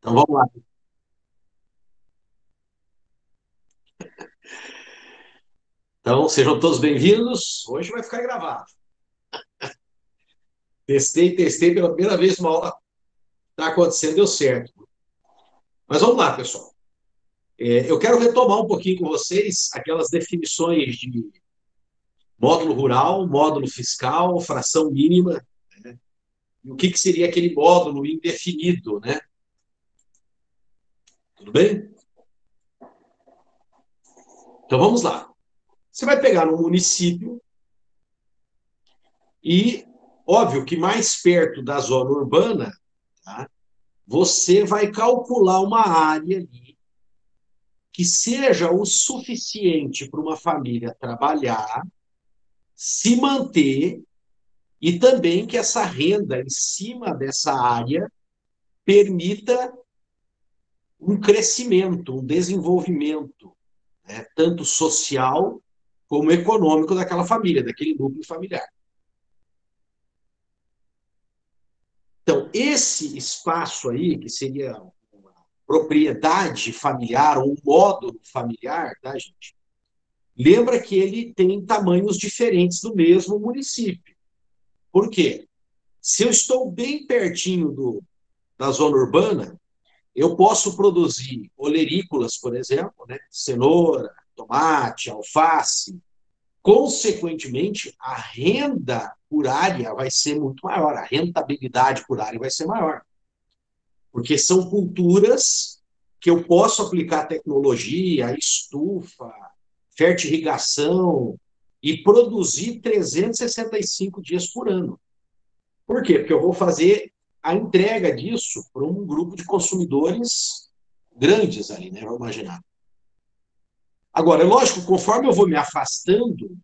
Então vamos lá. Então sejam todos bem-vindos. Hoje vai ficar gravado. Testei pela primeira vez uma aula. Está acontecendo, deu certo. Mas vamos lá, pessoal. Eu quero retomar um pouquinho com vocês aquelas definições de módulo rural, módulo fiscal, fração mínima, né? E o que seria aquele módulo indefinido, né? Tudo bem? Então vamos lá. Você vai pegar um município e, óbvio que mais perto da zona urbana, tá? Você vai calcular uma área ali que seja o suficiente para uma família trabalhar, se manter e também que essa renda em cima dessa área permita um crescimento, um desenvolvimento, né, tanto social como econômico daquela família, daquele núcleo familiar. Então, esse espaço aí, que seria uma propriedade familiar ou um módulo familiar, tá, gente? Lembra que ele tem tamanhos diferentes do mesmo município. Por quê? Se eu estou bem pertinho da zona urbana, eu posso produzir olerícolas, por exemplo, né? Cenoura, tomate, alface. Consequentemente, a renda por área vai ser muito maior, a rentabilidade por área vai ser maior. Porque são culturas que eu posso aplicar tecnologia, estufa, fertirrigação e produzir 365 dias por ano. Por quê? Porque eu vou fazer a entrega disso para um grupo de consumidores grandes ali, né? Vamos imaginar. Agora, é lógico, conforme eu vou me afastando,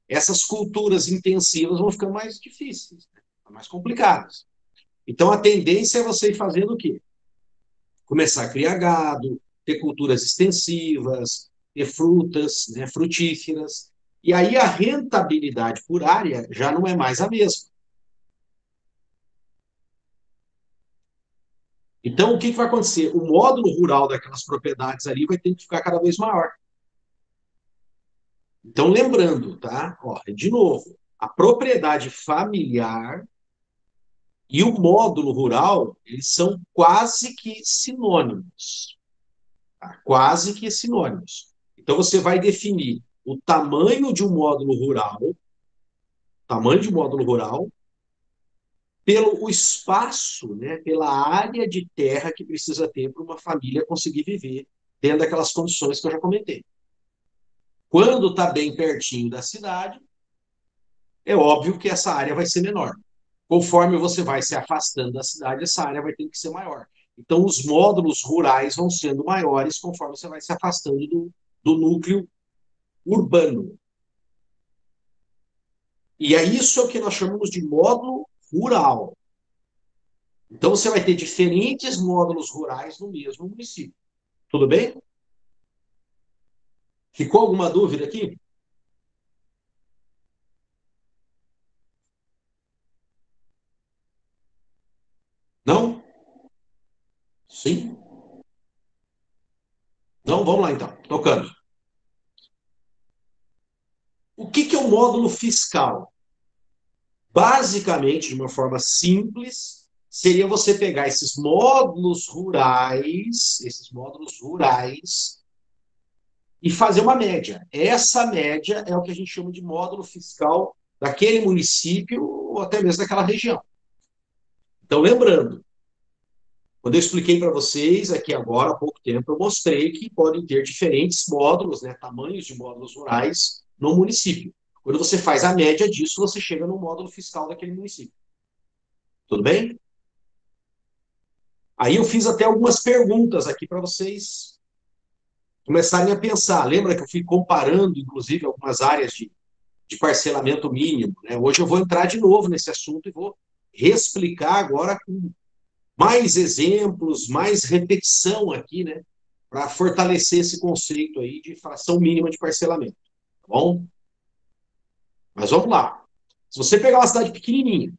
essas culturas intensivas vão ficando mais difíceis, né? Mais complicadas. Então, a tendência é você ir fazendo o quê? Começar a criar gado, ter culturas extensivas, ter frutas, né, frutíferas. E aí a rentabilidade por área já não é mais a mesma. Então, o que vai acontecer? O módulo rural daquelas propriedades ali vai ter que ficar cada vez maior. Então, lembrando, tá? Ó, de novo, a propriedade familiar e o módulo rural, eles são quase que sinônimos. Tá? Quase que sinônimos. Então, você vai definir o tamanho de um módulo rural, tamanho de módulo rural, pelo o espaço, né, pela área de terra que precisa ter para uma família conseguir viver dentro daquelas condições que eu já comentei. Quando está bem pertinho da cidade, é óbvio que essa área vai ser menor. Conforme você vai se afastando da cidade, essa área vai ter que ser maior. Então, os módulos rurais vão sendo maiores conforme você vai se afastando do núcleo urbano. E é isso que nós chamamos de módulo rural. Então, você vai ter diferentes módulos rurais no mesmo município. Tudo bem? Ficou alguma dúvida aqui? Não? Sim? Não? Vamos lá então. Tocando. O que é o módulo fiscal? Basicamente, de uma forma simples, seria você pegar esses módulos rurais, e fazer uma média. Essa média é o que a gente chama de módulo fiscal daquele município ou até mesmo daquela região. Então, lembrando, quando eu expliquei para vocês aqui agora, há pouco tempo, eu mostrei que podem ter diferentes módulos, né, tamanhos de módulos rurais no município. Quando você faz a média disso, você chega no módulo fiscal daquele município. Tudo bem? Aí eu fiz até algumas perguntas aqui para vocês começarem a pensar. Lembra que eu fui comparando, inclusive, algumas áreas de parcelamento mínimo, né? Hoje eu vou entrar de novo nesse assunto e vou reexplicar agora com mais exemplos, mais repetição aqui, né? Para fortalecer esse conceito aí de fração mínima de parcelamento. Tá bom? Mas vamos lá. Se você pegar uma cidade pequenininha,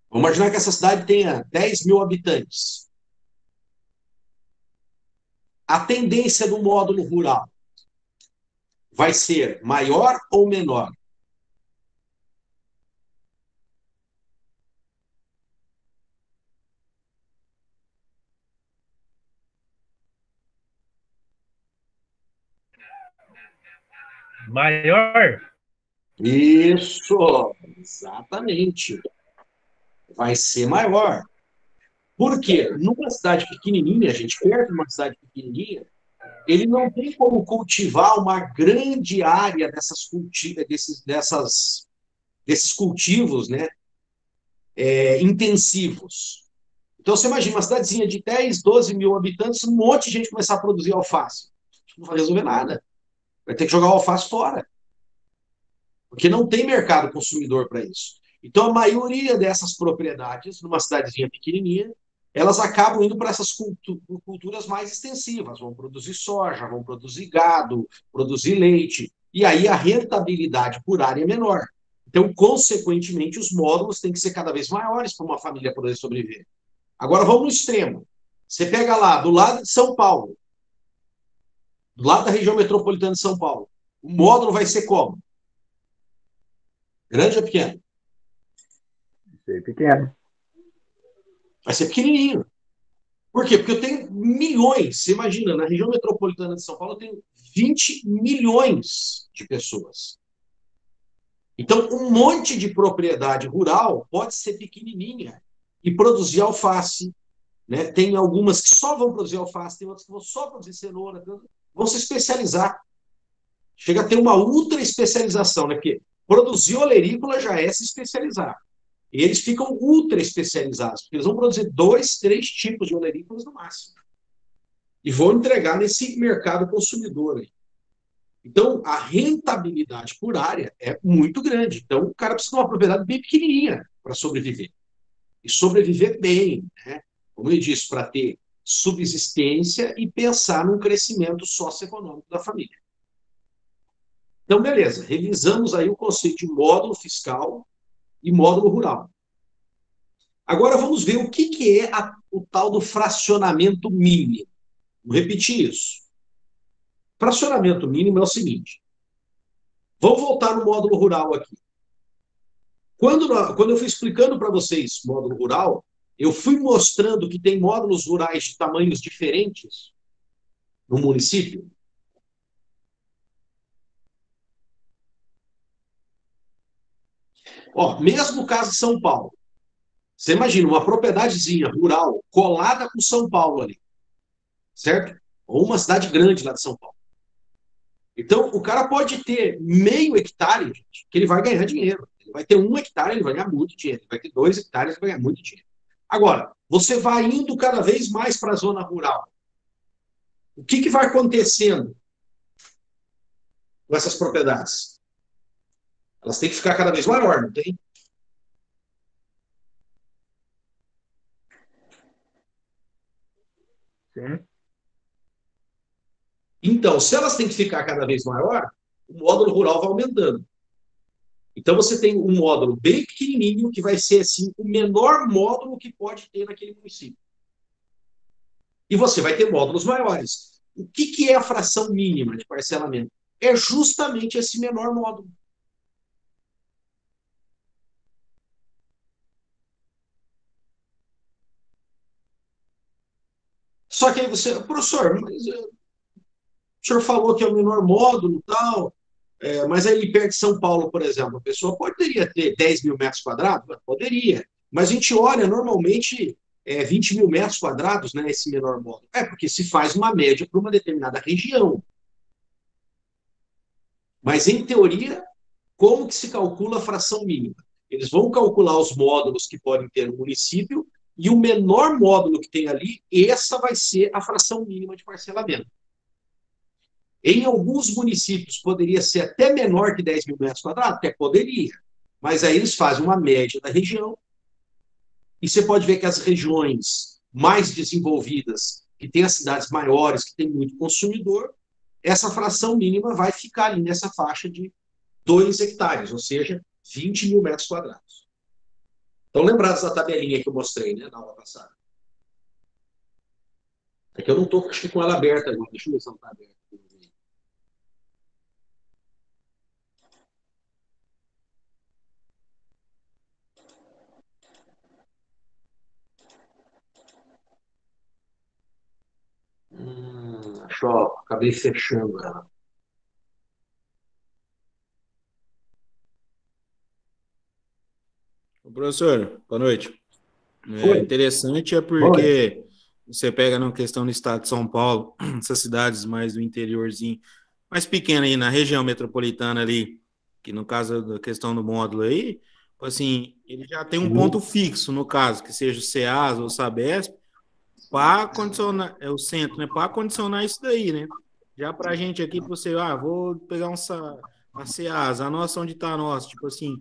vamos imaginar que essa cidade tenha 10 mil habitantes. A tendência do módulo rural vai ser maior ou menor? Maior? Isso, exatamente. Vai ser maior. Por quê? Numa cidade pequenininha, gente, perto de uma cidade pequenininha, ele não tem como cultivar uma grande área desses cultivos, né, intensivos. Então, você imagina uma cidadezinha de 10, 12 mil habitantes, um monte de gente começar a produzir alface. Não vai resolver nada. Vai ter que jogar o alface fora, porque não tem mercado consumidor para isso. Então, a maioria dessas propriedades, numa cidadezinha pequenininha, elas acabam indo para essas culturas mais extensivas. Vão produzir soja, vão produzir gado, produzir leite. E aí a rentabilidade por área é menor. Então, consequentemente, os módulos têm que ser cada vez maiores para uma família poder sobreviver. Agora, vamos no extremo. Você pega lá, do lado de São Paulo, do lado da região metropolitana de São Paulo, o módulo vai ser como? Grande ou pequeno? Ser pequeno. Vai ser pequenininho. Por quê? Porque eu tenho milhões. Você imagina, na região metropolitana de São Paulo, eu tenho 20 milhões de pessoas. Então, um monte de propriedade rural pode ser pequenininha e produzir alface. Né? Tem algumas que só vão produzir alface, tem outras que vão só produzir cenoura, vão se especializar. Chega a ter uma ultra especialização, né? Porque produzir olerícola já é se especializar. E eles ficam ultra especializados, porque eles vão produzir 2, 3 tipos de olerícolas no máximo. E vão entregar nesse mercado consumidor aí. Então, a rentabilidade por área é muito grande. Então, o cara precisa de uma propriedade bem pequenininha para sobreviver. E sobreviver bem, né? Como eu disse, para ter subsistência e pensar num crescimento socioeconômico da família. Então, beleza, revisamos aí o conceito de módulo fiscal e módulo rural. Agora vamos ver o que é o tal do fracionamento mínimo. Vou repetir isso. Fracionamento mínimo é o seguinte. Vamos voltar no módulo rural aqui. Quando eu fui explicando para vocês módulo rural, eu fui mostrando que tem módulos rurais de tamanhos diferentes no município. Ó, mesmo caso de São Paulo. Você imagina uma propriedadezinha rural colada com São Paulo ali, certo? Ou uma cidade grande lá de São Paulo. Então, o cara pode ter meio hectare, gente, que ele vai ganhar dinheiro. Ele vai ter 1 hectare, ele vai ganhar muito dinheiro. Ele vai ter 2 hectares, ele vai ganhar muito dinheiro. Agora, você vai indo cada vez mais para a zona rural. O que vai acontecendo com essas propriedades? Elas têm que ficar cada vez maior, não tem? Sim. Então, se elas têm que ficar cada vez maior, o módulo rural vai aumentando. Então, você tem um módulo bem pequenininho, que vai ser assim, o menor módulo que pode ter naquele município. E você vai ter módulos maiores. O que é a fração mínima de parcelamento? É justamente esse menor módulo. Só que aí você, professor, mas o senhor falou que é o menor módulo e tal, mas aí perto de São Paulo, por exemplo, a pessoa poderia ter 10 mil metros quadrados? Poderia. Mas a gente olha normalmente 20 mil metros quadrados, né, esse menor módulo. É porque se faz uma média para uma determinada região. Mas, em teoria, como que se calcula a fração mínima? Eles vão calcular os módulos que podem ter no município e o menor módulo que tem ali, essa vai ser a fração mínima de parcelamento. Em alguns municípios poderia ser até menor que 10 mil metros quadrados? Até poderia. Mas aí eles fazem uma média da região e você pode ver que as regiões mais desenvolvidas, que têm as cidades maiores, que têm muito consumidor, essa fração mínima vai ficar ali nessa faixa de 2 hectares, ou seja, 20 mil metros quadrados. Estão lembrados da tabelinha que eu mostrei, né, na aula passada? É que eu não estou com ela aberta agora. Deixa eu ver se ela está aberta. Só acabei fechando ela. Professor, boa noite. Oi, Interessante oi. porque você pega na questão do estado de São Paulo, essas cidades mais do interiorzinho, mais pequena aí, na região metropolitana ali, que no caso da questão do módulo aí, assim, ele já tem um ponto Uhum. fixo, no caso, que seja o CEAS ou o Sabesp, para condicionar, é o centro, né, para condicionar isso daí, né? Já para a gente aqui, para você, vou pegar a CEAS, a nossa onde está a nossa, tipo assim,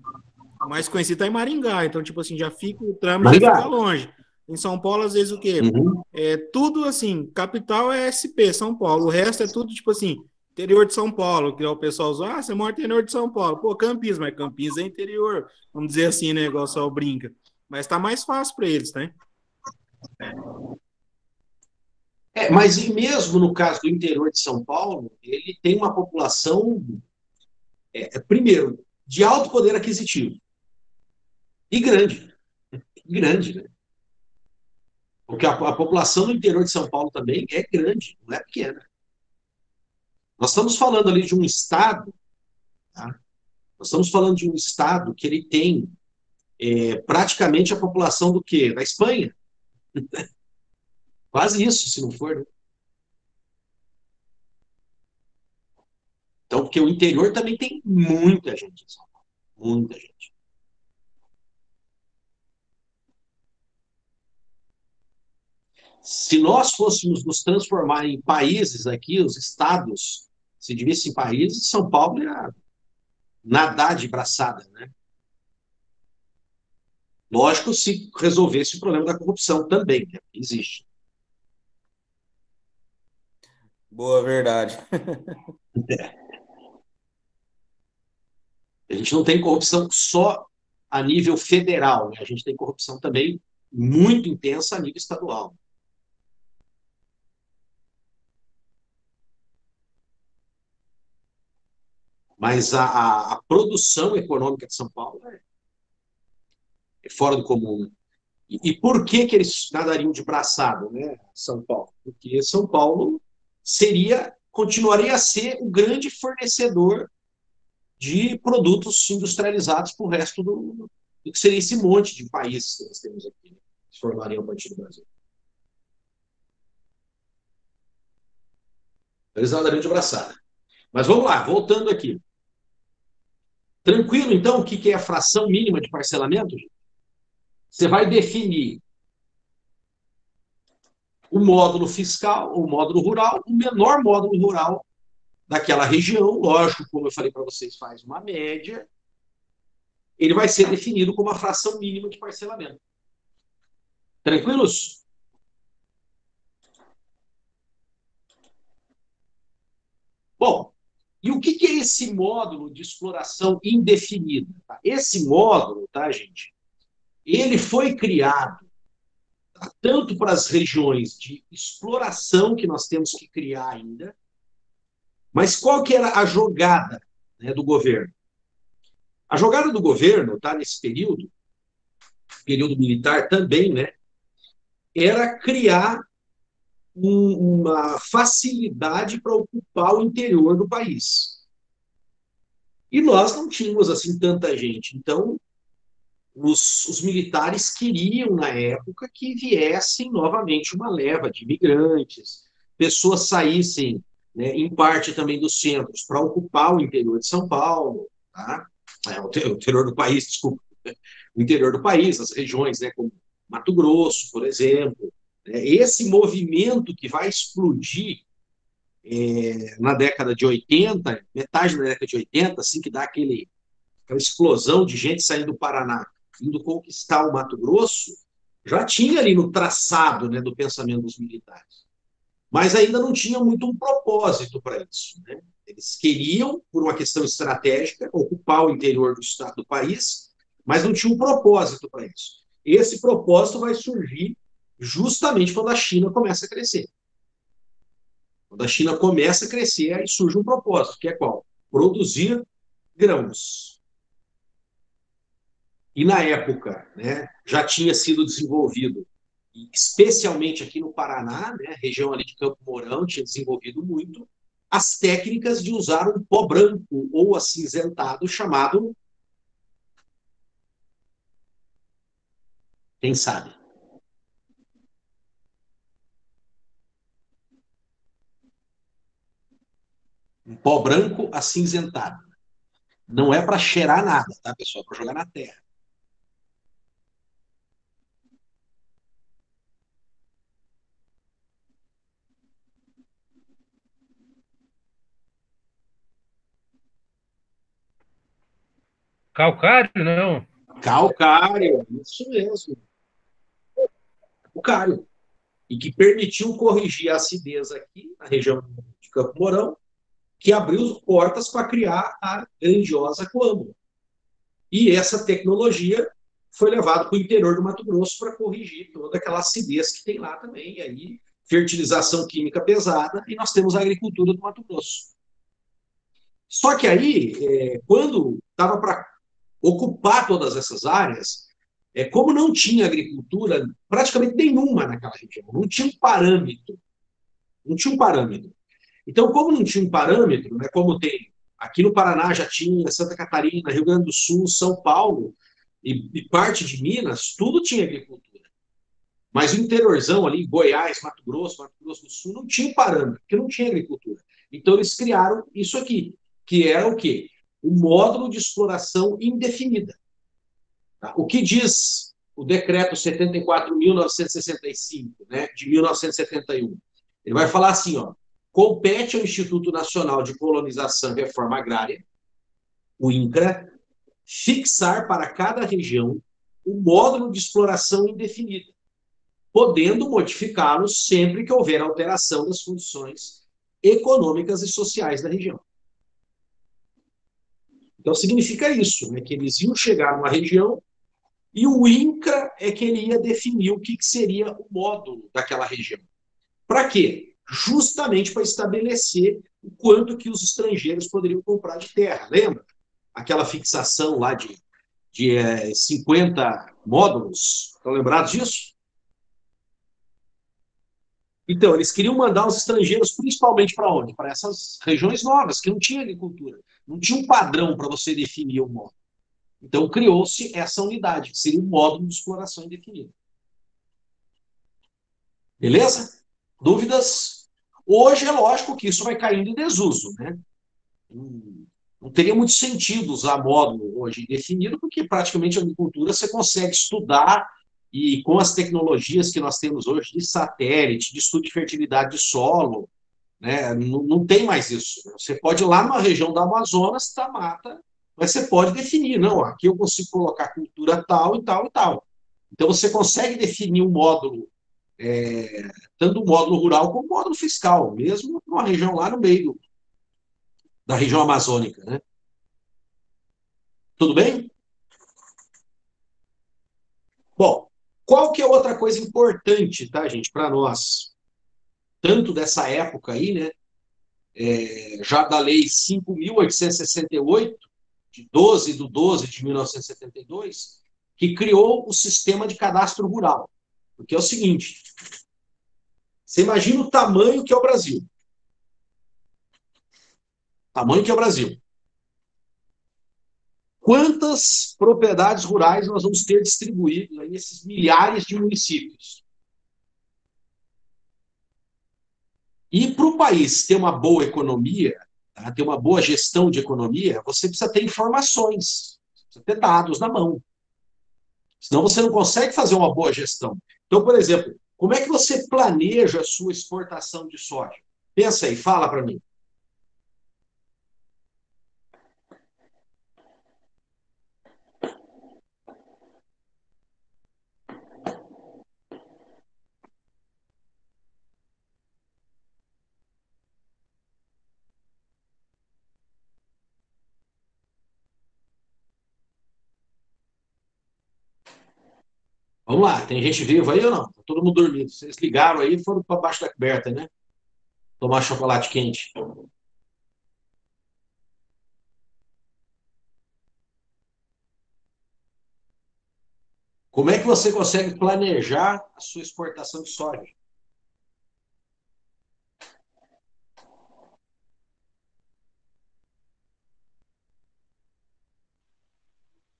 o mais conhecido está em Maringá, então, tipo assim, já fica, o trâmite já fica Maringá. longe. Em São Paulo, às vezes, o quê? Uhum. É tudo assim, capital é SP, São Paulo. O resto é tudo, tipo assim, interior de São Paulo, que é o pessoal usa, você mora no interior de São Paulo. Pô, Campinas, mas Campinas é interior. Vamos dizer assim, né, igual só brinca. Mas tá mais fácil para eles, né? Mas e mesmo no caso do interior de São Paulo, ele tem uma população, primeiro, de alto poder aquisitivo e grande, né? Porque a população do interior de São Paulo também é grande, não é pequena. Nós estamos falando ali de um estado, tá? Nós estamos falando de um estado que ele tem praticamente a população do quê? Da Espanha. Quase isso, se não for, né? Então, porque o interior também tem muita gente em São Paulo, muita gente. Se nós fôssemos nos transformar em países aqui, os estados se dividissem em países, São Paulo ia nadar de braçada, né? Lógico, se resolvesse o problema da corrupção também, né? Existe. Boa, verdade. A gente não tem corrupção só a nível federal, né? A gente tem corrupção também muito intensa a nível estadual. Mas a produção econômica de São Paulo é fora do comum. E por que eles nadariam de braçada, né, São Paulo? Porque São Paulo continuaria a ser o grande fornecedor de produtos industrializados para o resto do que seria esse monte de países que nós temos aqui, né, que se formariam a partir do Brasil. Eles nadariam de braçada. Mas vamos lá, voltando aqui. Tranquilo, então, o que é a fração mínima de parcelamento? Você vai definir o módulo fiscal, o módulo rural, o menor módulo rural daquela região, lógico, como eu falei para vocês, faz uma média, ele vai ser definido como a fração mínima de parcelamento. Tranquilos? Bom, e o que é esse módulo de exploração indefinida? Esse módulo, tá, gente? Ele foi criado tanto para as regiões de exploração que nós temos que criar ainda, mas qual que era a jogada, né, do governo? A jogada do governo, tá, nesse período militar também, né, era criar uma facilidade para ocupar o interior do país. E nós não tínhamos assim tanta gente. Então, os militares queriam, na época, que viessem novamente uma leva de imigrantes, pessoas saíssem, né, em parte também dos centros, para ocupar o interior de São Paulo, tá? O interior do país, desculpa, o interior do país, as regiões, né, como Mato Grosso, por exemplo. Esse movimento que vai explodir na década de 80, metade da década de 80, assim que dá aquela explosão de gente saindo do Paraná, indo conquistar o Mato Grosso, já tinha ali no traçado, né, do pensamento dos militares. Mas ainda não tinha muito um propósito para isso, né? Eles queriam, por uma questão estratégica, ocupar o interior do estado do país, mas não tinha um propósito para isso. Esse propósito vai surgir justamente quando a China começa a crescer. Quando a China começa a crescer, aí surge um propósito, que é qual? Produzir grãos. E na época, né, já tinha sido desenvolvido, especialmente aqui no Paraná, né, região ali de Campo Mourão, tinha desenvolvido muito, as técnicas de usar um pó branco ou acinzentado chamado, quem sabe? Um pó branco acinzentado. Não é para cheirar nada, tá, pessoal? É para jogar na terra. Calcário, não. Calcário, isso mesmo. Calcário. E que permitiu corrigir a acidez aqui na região de Campo Mourão, que abriu portas para criar a grandiosa Coamo. E essa tecnologia foi levada para o interior do Mato Grosso para corrigir toda aquela acidez que tem lá também. E aí, fertilização química pesada, e nós temos a agricultura do Mato Grosso. Só que aí, quando estava para ocupar todas essas áreas, como não tinha agricultura praticamente nenhuma naquela região, não tinha um parâmetro. Não tinha um parâmetro. Então, como não tinha um parâmetro, né, como tem aqui no Paraná já tinha, Santa Catarina, Rio Grande do Sul, São Paulo e parte de Minas, tudo tinha agricultura. Mas o interiorzão ali, Goiás, Mato Grosso do Sul, não tinha um parâmetro, porque não tinha agricultura. Então, eles criaram isso aqui, que era o quê? O módulo de exploração indefinida. Tá? O que diz o decreto 74.965, né, de 1971? Ele vai falar assim, ó, compete ao Instituto Nacional de Colonização e Reforma Agrária, o INCRA, fixar para cada região um módulo de exploração indefinida, podendo modificá-lo sempre que houver alteração das condições econômicas e sociais da região. Então, significa isso, né, que eles iam chegar numa região e o INCRA é que ele ia definir o que seria o módulo daquela região. Para quê? Justamente para estabelecer o quanto que os estrangeiros poderiam comprar de terra. Lembra? Aquela fixação lá de 50 módulos. Estão lembrados disso? Então, eles queriam mandar os estrangeiros principalmente para onde? Para essas regiões novas, que não tinha agricultura. Não tinha um padrão para você definir o módulo. Então, criou-se essa unidade, que seria o módulo de exploração indefinida. Beleza? Dúvidas? Hoje é lógico que isso vai caindo em desuso, né? Não teria muito sentido usar módulo hoje indefinido, porque praticamente a agricultura você consegue estudar e com as tecnologias que nós temos hoje de satélite, de estudo de fertilidade de solo, né? Não tem mais isso. Você pode ir lá numa região da Amazonas, da mata, mas você pode definir, não, aqui eu consigo colocar cultura tal e tal e tal. Então você consegue definir um módulo, tanto o módulo rural como o módulo fiscal, mesmo numa região lá no meio da região amazônica, né? Tudo bem? Bom, qual que é outra coisa importante, tá, gente, para nós, tanto dessa época aí, né, já da Lei 5.868, de 12 de 1972, que criou o sistema de cadastro rural. Porque é o seguinte, você imagina o tamanho que é o Brasil. Tamanho que é o Brasil. Quantas propriedades rurais nós vamos ter distribuídas aí nesses milhares de municípios? E para o país ter uma boa economia, tá, ter uma boa gestão de economia, você precisa ter informações, precisa ter dados na mão. Senão você não consegue fazer uma boa gestão. Então, por exemplo, como é que você planeja a sua exportação de soja? Pensa aí, fala para mim. Vamos lá, tem gente viva aí ou não? Tá todo mundo dormindo. Vocês ligaram aí e foram para baixo da coberta, né? tomar chocolate quente. Como é que você consegue planejar a sua exportação de soja?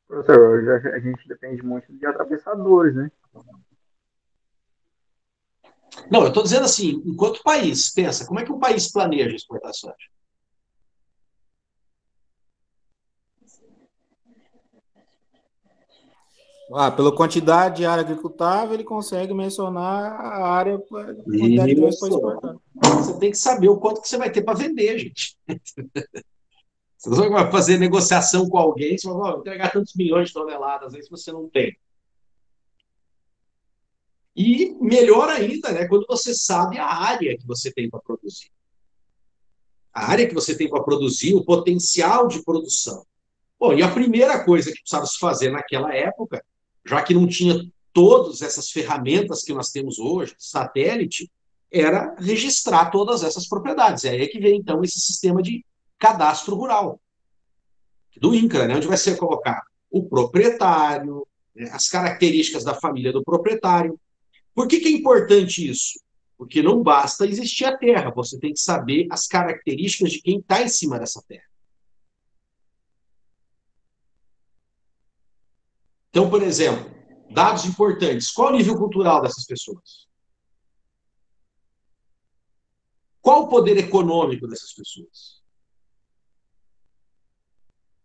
Professor, a gente depende muito de atravessadores, né? Não, eu estou dizendo assim, enquanto país, pensa, como é que um país planeja exportações? Pela quantidade de área agricultável, ele consegue mencionar a área, a quantidade de grãos para Isso. exportar. Você tem que saber o quanto que você vai ter para vender, gente. Você não vai fazer negociação com alguém, você vai entregar tantos milhões de toneladas aí se você não tem. E melhor ainda, né, quando você sabe a área que você tem para produzir. A área que você tem para produzir, o potencial de produção. Bom, e a primeira coisa que precisava se fazer naquela época, já que não tinha todas essas ferramentas que nós temos hoje, satélite, era registrar todas essas propriedades. É aí que vem, então, esse sistema de cadastro rural, do INCRA, né, onde vai ser colocado o proprietário, né, as características da família do proprietário. Por que é importante isso? Porque não basta existir a terra, você tem que saber as características de quem está em cima dessa terra. Então, por exemplo, dados importantes. Qual o nível cultural dessas pessoas? Qual o poder econômico dessas pessoas?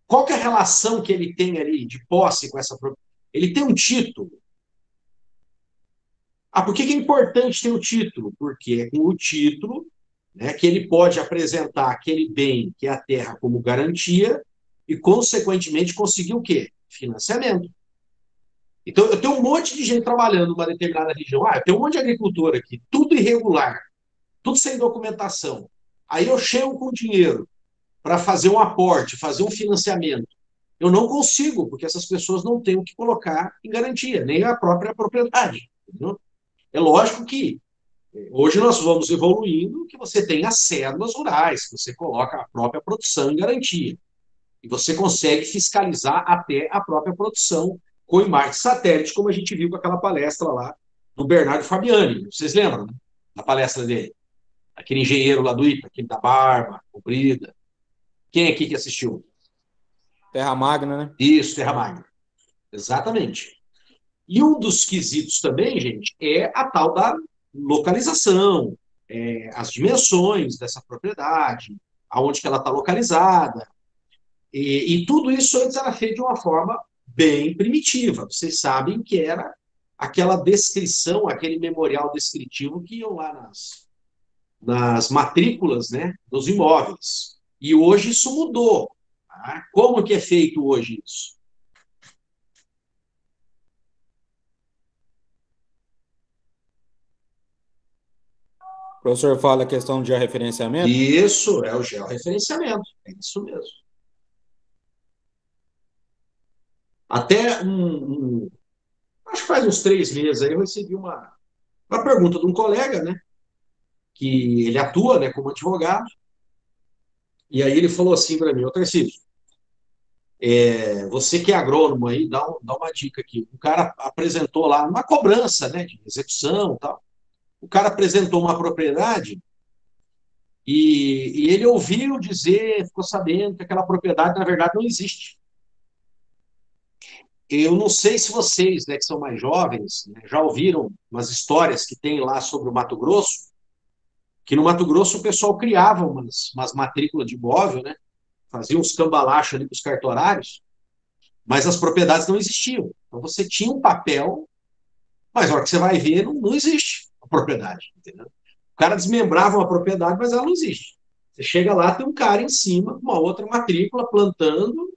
Qual que é a relação que ele tem ali de posse com essa propriedade? Ele tem um título. Por que é importante ter o título? Porque é com o título, né, que ele pode apresentar aquele bem, que é a terra, como garantia e, consequentemente, conseguir o quê? Financiamento. Então, eu tenho um monte de gente trabalhando numa determinada região. Eu tenho um monte de agricultor aqui, tudo irregular, tudo sem documentação. Aí eu chego com dinheiro para fazer um aporte, fazer um financiamento. Eu não consigo, porque essas pessoas não têm o que colocar em garantia, nem a própria propriedade. Entendeu? É lógico que hoje nós vamos evoluindo que você tem as cédulas rurais, que você coloca a própria produção em garantia. E você consegue fiscalizar até a própria produção com imagem de satélite, como a gente viu com aquela palestra lá do Bernardo Fabiani. Vocês lembram, né? Da palestra dele? Aquele engenheiro lá do IPA, aquele da barba comprida. Quem aqui que assistiu? Terra Magna, né? Isso, Terra Magna. Exatamente. E um dos quesitos também, gente, é a tal da localização, as dimensões dessa propriedade, aonde que ela está localizada. E tudo isso antes era feito de uma forma bem primitiva. Vocês sabem que era aquela descrição, aquele memorial descritivo que iam lá nas matrículas, né, dos imóveis. E hoje isso mudou. Tá? Como que é feito hoje isso? O professor fala a questão de georreferenciamento? Isso, é o georreferenciamento. É isso mesmo. Até acho que faz uns 3 meses aí eu recebi uma pergunta de um colega, né, que ele atua, né, como advogado, e aí ele falou assim para mim: ô Tarcísio, você que é agrônomo aí, dá uma dica aqui. O cara apresentou lá uma cobrança, né, de execução e tal. O cara apresentou uma propriedade e ele ouviu dizer, ficou sabendo que aquela propriedade, na verdade, não existe. Eu não sei se vocês, né, que são mais jovens, né, já ouviram umas histórias que tem lá sobre o Mato Grosso, que no Mato Grosso o pessoal criava umas matrículas de imóvel, né, fazia uns cambalachos ali com os cartorários, mas as propriedades não existiam. Então você tinha um papel, mas na hora que você vai ver, não existe a propriedade. Entendeu? O cara desmembrava uma propriedade, mas ela não existe. Você chega lá, tem um cara em cima, com uma outra matrícula, plantando,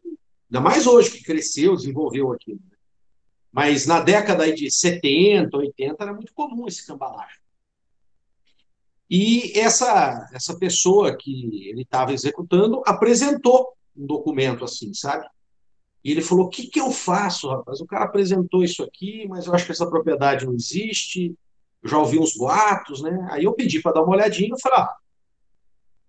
ainda mais hoje que cresceu, desenvolveu aquilo. Mas na década aí de 70, 80, era muito comum esse cambalacho. E essa pessoa que ele estava executando apresentou um documento assim, sabe? E ele falou: o que, que eu faço, rapaz? O cara apresentou isso aqui, mas eu acho que essa propriedade não existe. Eu já ouvi uns boatos, né? Aí eu pedi para dar uma olhadinha e falei: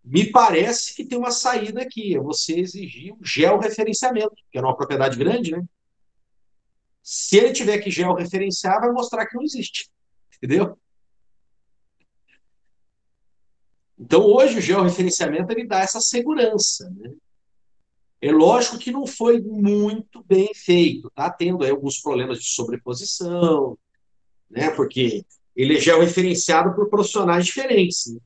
Me parece que tem uma saída aqui, é você exigir o georreferenciamento, que é uma propriedade grande, né? Se ele tiver que georreferenciar, vai mostrar que não existe, entendeu? Então, hoje, o georreferenciamento ele dá essa segurança, né? É lógico que não foi muito bem feito, tá tendo aí alguns problemas de sobreposição, né? Porque ele é georreferenciado por profissionais diferentes, né?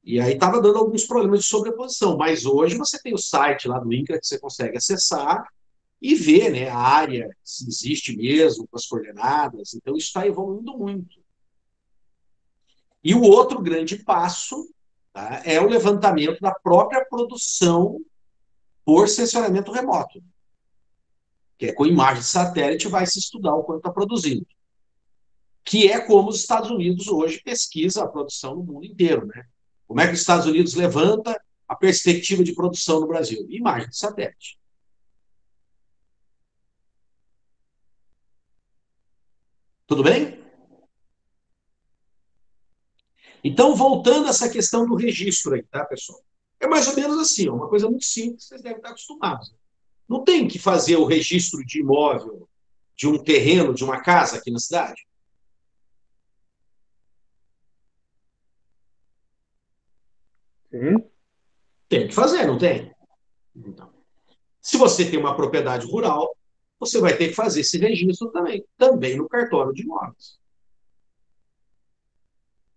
E aí estava dando alguns problemas de sobreposição, mas hoje você tem o site lá do INCRA que você consegue acessar e ver, né, a área, se existe mesmo, com as coordenadas. Então, isso está evoluindo muito. E o outro grande passo, tá, é o levantamento da própria produção por sensoramento remoto, que é com imagem de satélite vai se estudar o quanto está produzindo, que é como os Estados Unidos hoje pesquisa a produção no mundo inteiro, né? Como é que os Estados Unidos levanta a perspectiva de produção no Brasil? Imagem de satélite. Tudo bem? Então, voltando a essa questão do registro aí, tá, pessoal? É mais ou menos assim, uma coisa muito simples, vocês devem estar acostumados. Não tem que fazer o registro de imóvel, de um terreno, de uma casa aqui na cidade? Sim. Tem que fazer, não tem? Então, se você tem uma propriedade rural, você vai ter que fazer esse registro também no cartório de imóveis.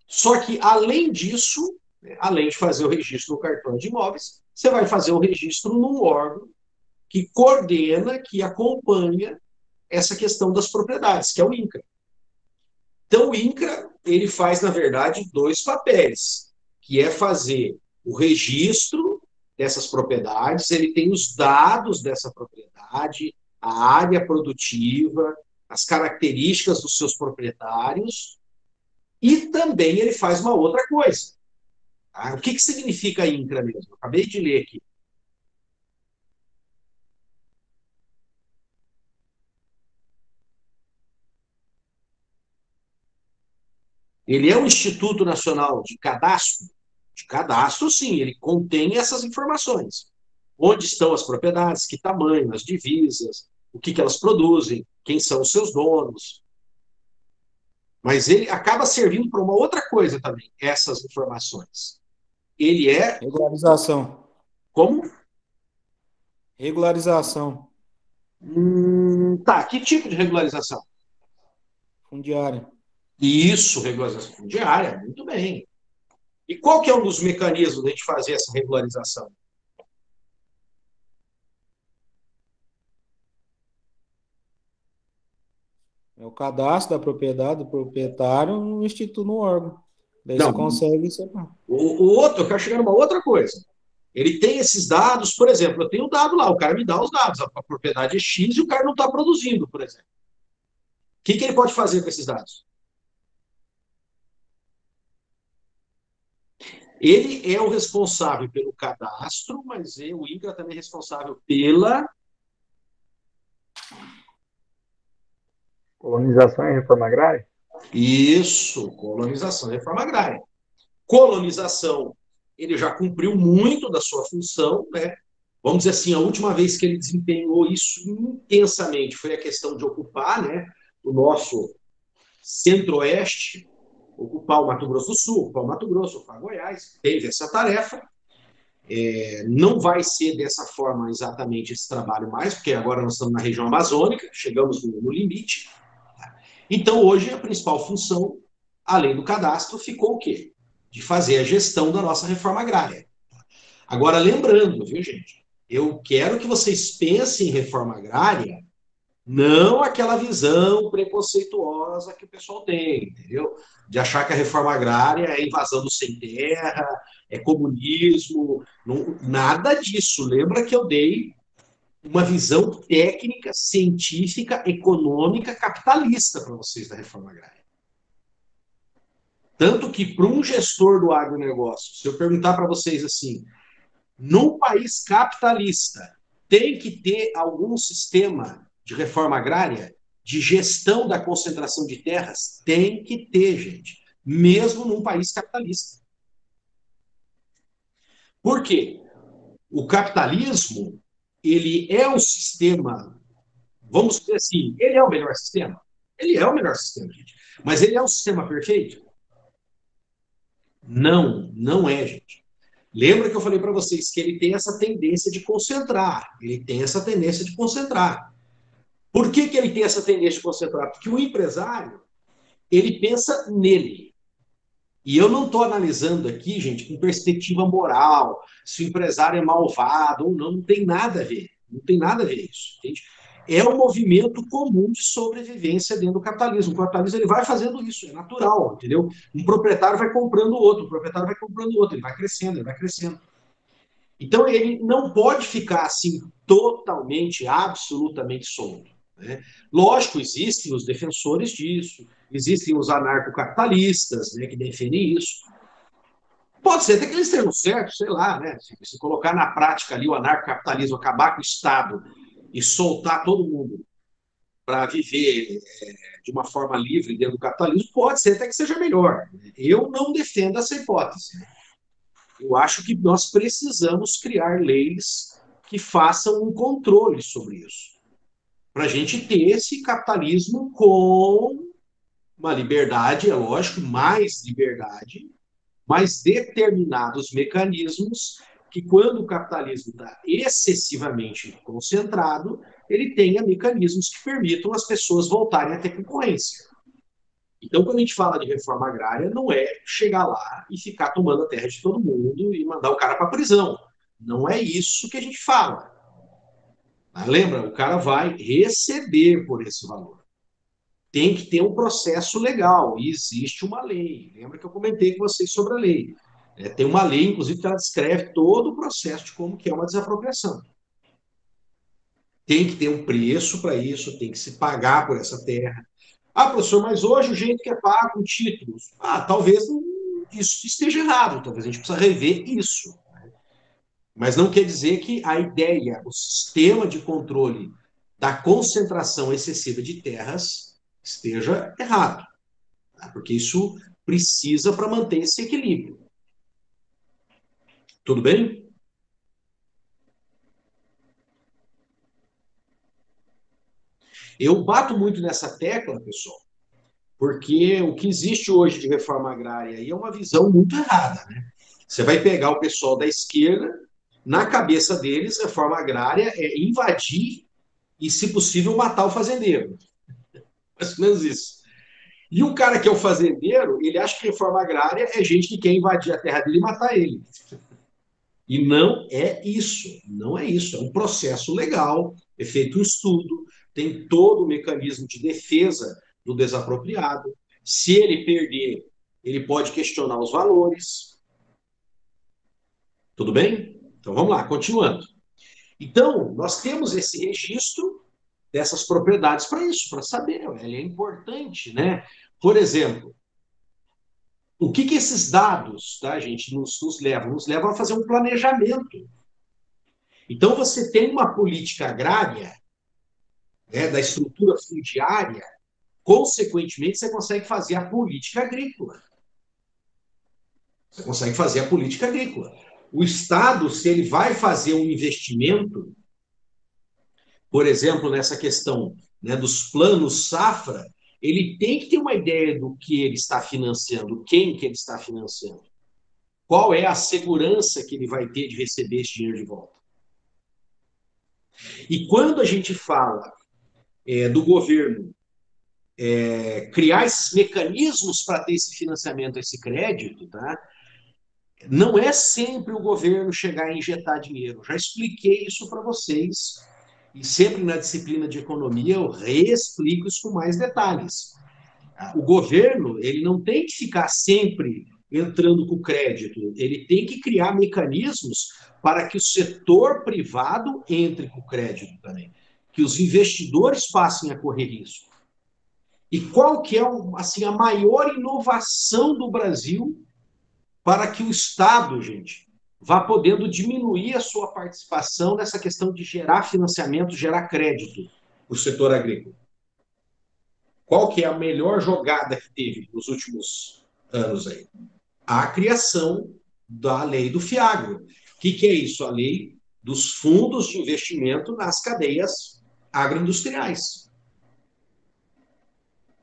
Só que, além disso, né, além de fazer o registro no cartório de imóveis, você vai fazer o registro num órgão que coordena, que acompanha essa questão das propriedades, que é o INCRA. Então, o INCRA, ele faz, na verdade, dois papéis, que é fazer o registro dessas propriedades, ele tem os dados dessa propriedade, a área produtiva, as características dos seus proprietários, e também ele faz uma outra coisa. Tá? O que significa INCRA mesmo? Eu acabei de ler aqui. Ele é o Instituto Nacional de Cadastro. De cadastro, sim, ele contém essas informações. Onde estão as propriedades, que tamanho, as divisas, o que elas produzem, quem são os seus donos. Mas ele acaba servindo para uma outra coisa também, essas informações. Ele é... Regularização. Como? Regularização. Tá, que tipo de regularização? Fundiária. Isso, regularização fundiária, muito bem. E qual que é um dos mecanismos de a gente fazer essa regularização? É o cadastro da propriedade do proprietário no instituto, no órgão. Daí Não, você consegue separar. o outro, eu quero chegar numa outra coisa. Ele tem esses dados, por exemplo, eu tenho o dado lá, o cara me dá os dados, a propriedade é X e o cara não está produzindo, por exemplo. O que ele pode fazer com esses dados? Ele é o responsável pelo cadastro, mas o INCRA também é responsável pela... Colonização e reforma agrária? Isso, colonização e reforma agrária. Colonização, ele já cumpriu muito da sua função, né? Vamos dizer assim, a última vez que ele desempenhou isso intensamente foi a questão de ocupar, né, o nosso centro-oeste, ocupar o Mato Grosso do Sul, ocupar o Mato Grosso, ocupar Goiás, teve essa tarefa. Não vai ser dessa forma exatamente esse trabalho mais, porque agora nós estamos na região amazônica, chegamos no limite. Então, hoje, a principal função, além do cadastro, ficou o quê? De fazer a gestão da nossa reforma agrária. Agora, lembrando, viu, gente? Eu quero que vocês pensem em reforma agrária, não aquela visão preconceituosa que o pessoal tem, entendeu? De achar que a reforma agrária é invasão do sem terra, é comunismo, não, nada disso. Lembra que eu dei uma visão técnica, científica, econômica, capitalista para vocês da reforma agrária. Tanto que, para um gestor do agronegócio, se eu perguntar para vocês assim, num país capitalista, tem que ter algum sistema de reforma agrária, de gestão da concentração de terras? Tem que ter, gente. Mesmo num país capitalista. Por quê? O capitalismo, ele é um sistema, vamos dizer assim, ele é o melhor sistema? Ele é o melhor sistema, gente. Mas ele é um sistema perfeito? Não, não é, gente. Lembra que eu falei para vocês que ele tem essa tendência de concentrar. Ele tem essa tendência de concentrar. Por que ele tem essa tendência de concentrar? Porque o empresário, ele pensa nele. E eu não estou analisando aqui, gente, com perspectiva moral, se o empresário é malvado ou não, não tem nada a ver. Não tem nada a ver isso. Entende? É um movimento comum de sobrevivência dentro do capitalismo. O capitalismo ele vai fazendo isso, é natural, entendeu? Um proprietário vai comprando o outro, um proprietário vai comprando o outro, ele vai crescendo, ele vai crescendo. Então ele não pode ficar assim totalmente, absolutamente solto. Né? Lógico, existem os defensores disso, existem os anarcocapitalistas, né, que defendem isso. Pode ser até que eles estejam certos, sei lá, né? Se colocar na prática ali o anarcocapitalismo, acabar com o Estado e soltar todo mundo para viver de uma forma livre dentro do capitalismo, pode ser até que seja melhor. Eu não defendo essa hipótese. Eu acho que nós precisamos criar leis que façam um controle sobre isso, para a gente ter esse capitalismo com uma liberdade, é lógico, mais liberdade, mas determinados mecanismos que, quando o capitalismo está excessivamente concentrado, ele tenha mecanismos que permitam as pessoas voltarem a ter concorrência. Então, quando a gente fala de reforma agrária, não é chegar lá e ficar tomando a terra de todo mundo e mandar o cara para a prisão. Não é isso que a gente fala. Lembra? O cara vai receber por esse valor. Tem que ter um processo legal e existe uma lei. Lembra que eu comentei com vocês sobre a lei. Tem uma lei, inclusive, que ela descreve todo o processo de como que é uma desapropriação. Tem que ter um preço para isso, tem que se pagar por essa terra. Ah, professor, mas hoje o jeito que é pago títulos. Ah, talvez isso esteja errado, talvez a gente precisa rever isso. Mas não quer dizer que a ideia, o sistema de controle da concentração excessiva de terras esteja errado. Porque isso precisa para manter esse equilíbrio. Tudo bem? Eu bato muito nessa tecla, pessoal, porque o que existe hoje de reforma agrária aí é uma visão muito errada, né? Você vai pegar o pessoal da esquerda, na cabeça deles, reforma agrária é invadir e, se possível, matar o fazendeiro. Mais ou menos isso. E o cara que é o fazendeiro, ele acha que reforma agrária é gente que quer invadir a terra dele e matar ele. E não é isso, não é isso. É um processo legal, é feito um estudo, tem todo o mecanismo de defesa do desapropriado. Se ele perder, ele pode questionar os valores. Tudo bem? Então vamos lá, continuando. Então, nós temos esse registro dessas propriedades para isso, para saber, ele é importante, né? Por exemplo, o que esses dados, tá, gente, nos levam? Nos levam a fazer um planejamento. Então, você tem uma política agrária, né, da estrutura fundiária, consequentemente, você consegue fazer a política agrícola. Você consegue fazer a política agrícola. O Estado, se ele vai fazer um investimento, por exemplo, nessa questão, né, dos planos safra, ele tem que ter uma ideia do que ele está financiando, quem que ele está financiando. Qual é a segurança que ele vai ter de receber esse dinheiro de volta? E quando a gente fala do governo criar esses mecanismos para ter esse financiamento, esse crédito, tá? Não é sempre o governo chegar e injetar dinheiro. Já expliquei isso para vocês. E sempre na disciplina de economia eu reexplico isso com mais detalhes. O governo ele não tem que ficar sempre entrando com crédito, ele tem que criar mecanismos para que o setor privado entre com crédito também, que os investidores passem a correr risco. E qual que é assim, a maior inovação do Brasil para que o Estado, gente, vá podendo diminuir a sua participação nessa questão de gerar financiamento, gerar crédito para o setor agrícola? Qual que é a melhor jogada que teve nos últimos anos aí? A criação da lei do FIAGRO. que é isso? A lei dos fundos de investimento nas cadeias agroindustriais.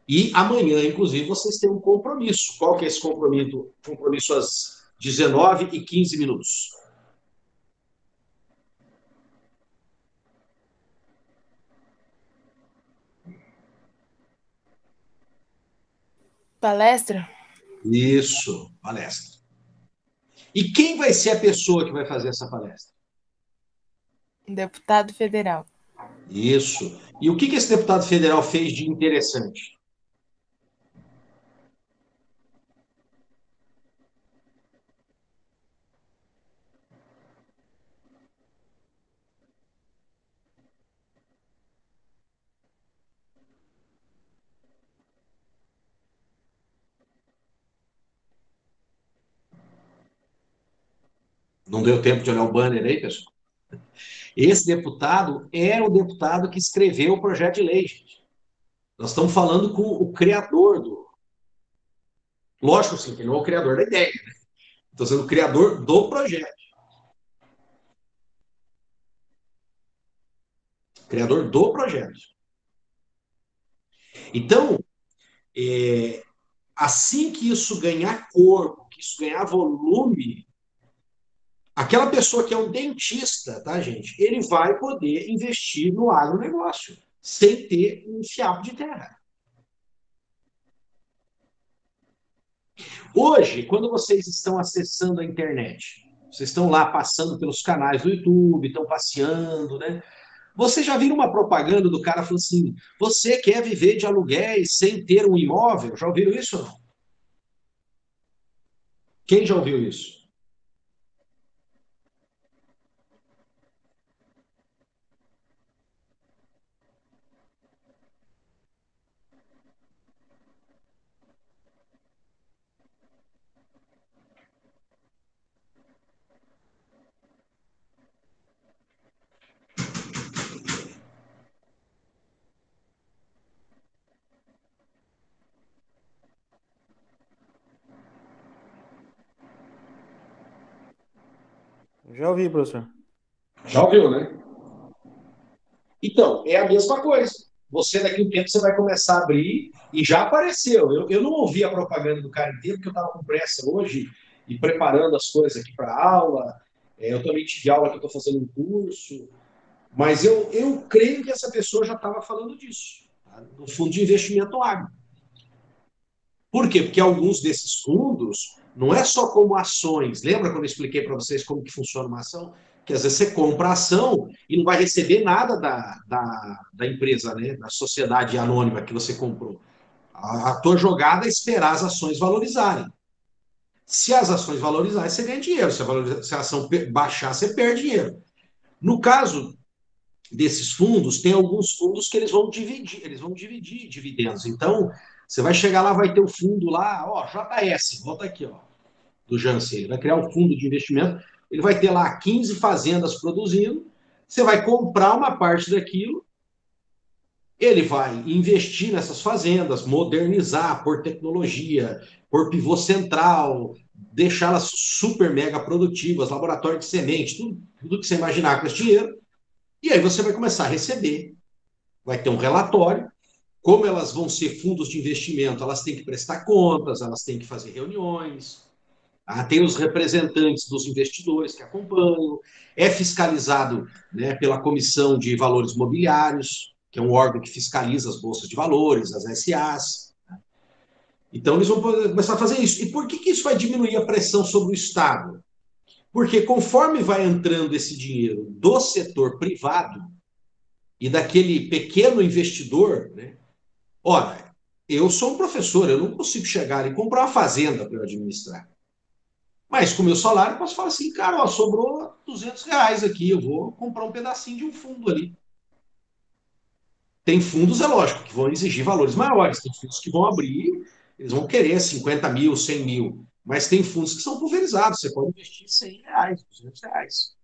E amanhã, inclusive, vocês têm um compromisso. Qual que é esse compromisso? Compromisso às 19h15. Palestra? Isso, palestra. E quem vai ser a pessoa que vai fazer essa palestra? Deputado federal. Isso. E o que esse deputado federal fez de interessante? Não deu tempo de olhar o banner aí, pessoal? Esse deputado era o deputado que escreveu o projeto de lei, gente. Nós estamos falando com o criador do. Lógico, sim, que não é o criador da ideia, né? Estou sendo o criador do projeto. Criador do projeto. Então, assim que isso ganhar corpo, que isso ganhar volume, aquela pessoa que é um dentista, tá, gente? Ele vai poder investir no agronegócio, sem ter um fiapo de terra. Hoje, quando vocês estão acessando a internet, vocês estão lá passando pelos canais do YouTube, estão passeando, né? Vocês já viram uma propaganda do cara falando assim: você quer viver de aluguéis sem ter um imóvel? Já ouviram isso ou não? Quem já ouviu isso? Já ouvi, professor. Já ouviu, né? Então, é a mesma coisa. Você, daqui a um tempo, você vai começar a abrir e já apareceu. Eu não ouvi a propaganda do cara inteiro, porque eu estava com pressa hoje e preparando as coisas aqui para a aula. Eu também tive aula que eu estou fazendo um curso. Mas eu creio que essa pessoa já estava falando disso, tá? No fundo de investimento agro. Por quê? Porque alguns desses fundos não é só como ações. Lembra quando eu expliquei para vocês como que funciona uma ação? Que às vezes você compra a ação e não vai receber nada da empresa, né? Da sociedade anônima que você comprou. A tua jogada é esperar as ações valorizarem. Se as ações valorizarem, você ganha dinheiro. Se a ação baixar, você perde dinheiro. No caso desses fundos, tem alguns fundos que eles vão dividir dividendos. Então, você vai chegar lá, vai ter o fundo lá, ó, JS, volta aqui, ó, do Janssen, ele vai criar um fundo de investimento, ele vai ter lá 15 fazendas produzindo, você vai comprar uma parte daquilo, ele vai investir nessas fazendas, modernizar, por tecnologia, por pivô central, deixá-las super mega produtivas, laboratório de semente, tudo que você imaginar com esse dinheiro, e aí você vai começar a receber, vai ter um relatório, como elas vão ser fundos de investimento, elas têm que prestar contas, elas têm que fazer reuniões, tem os representantes dos investidores que acompanham, é fiscalizado, né, pela Comissão de Valores Mobiliários, que é um órgão que fiscaliza as bolsas de valores, as SAs. Então, eles vão começar a fazer isso. E por que isso vai diminuir a pressão sobre o Estado? Porque conforme vai entrando esse dinheiro do setor privado e daquele pequeno investidor, né? Ora, eu sou um professor, eu não consigo chegar e comprar uma fazenda para eu administrar. Mas com o meu salário, eu posso falar assim, cara, ó, sobrou R$ 200 aqui, eu vou comprar um pedacinho de um fundo ali. Tem fundos, é lógico, que vão exigir valores maiores, tem fundos que vão abrir, eles vão querer 50 mil, 100 mil, mas tem fundos que são pulverizados, você pode investir R$ 100, R$ 200.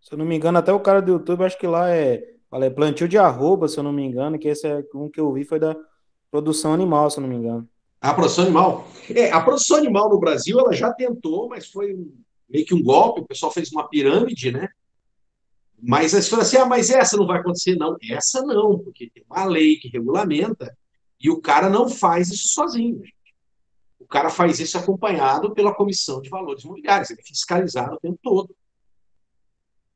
Se eu não me engano, até o cara do YouTube, acho que lá é plantio de arroba, se eu não me engano, que esse é um que eu vi foi da produção animal, se eu não me engano. A produção animal. A produção animal no Brasil, ela já tentou, mas foi meio que um golpe, o pessoal fez uma pirâmide, né? Mas aí você fala assim, mas essa não vai acontecer, não. Essa não, porque tem uma lei que regulamenta e o cara não faz isso sozinho. O cara faz isso acompanhado pela Comissão de Valores Imobiliários, ele é fiscalizado o tempo todo.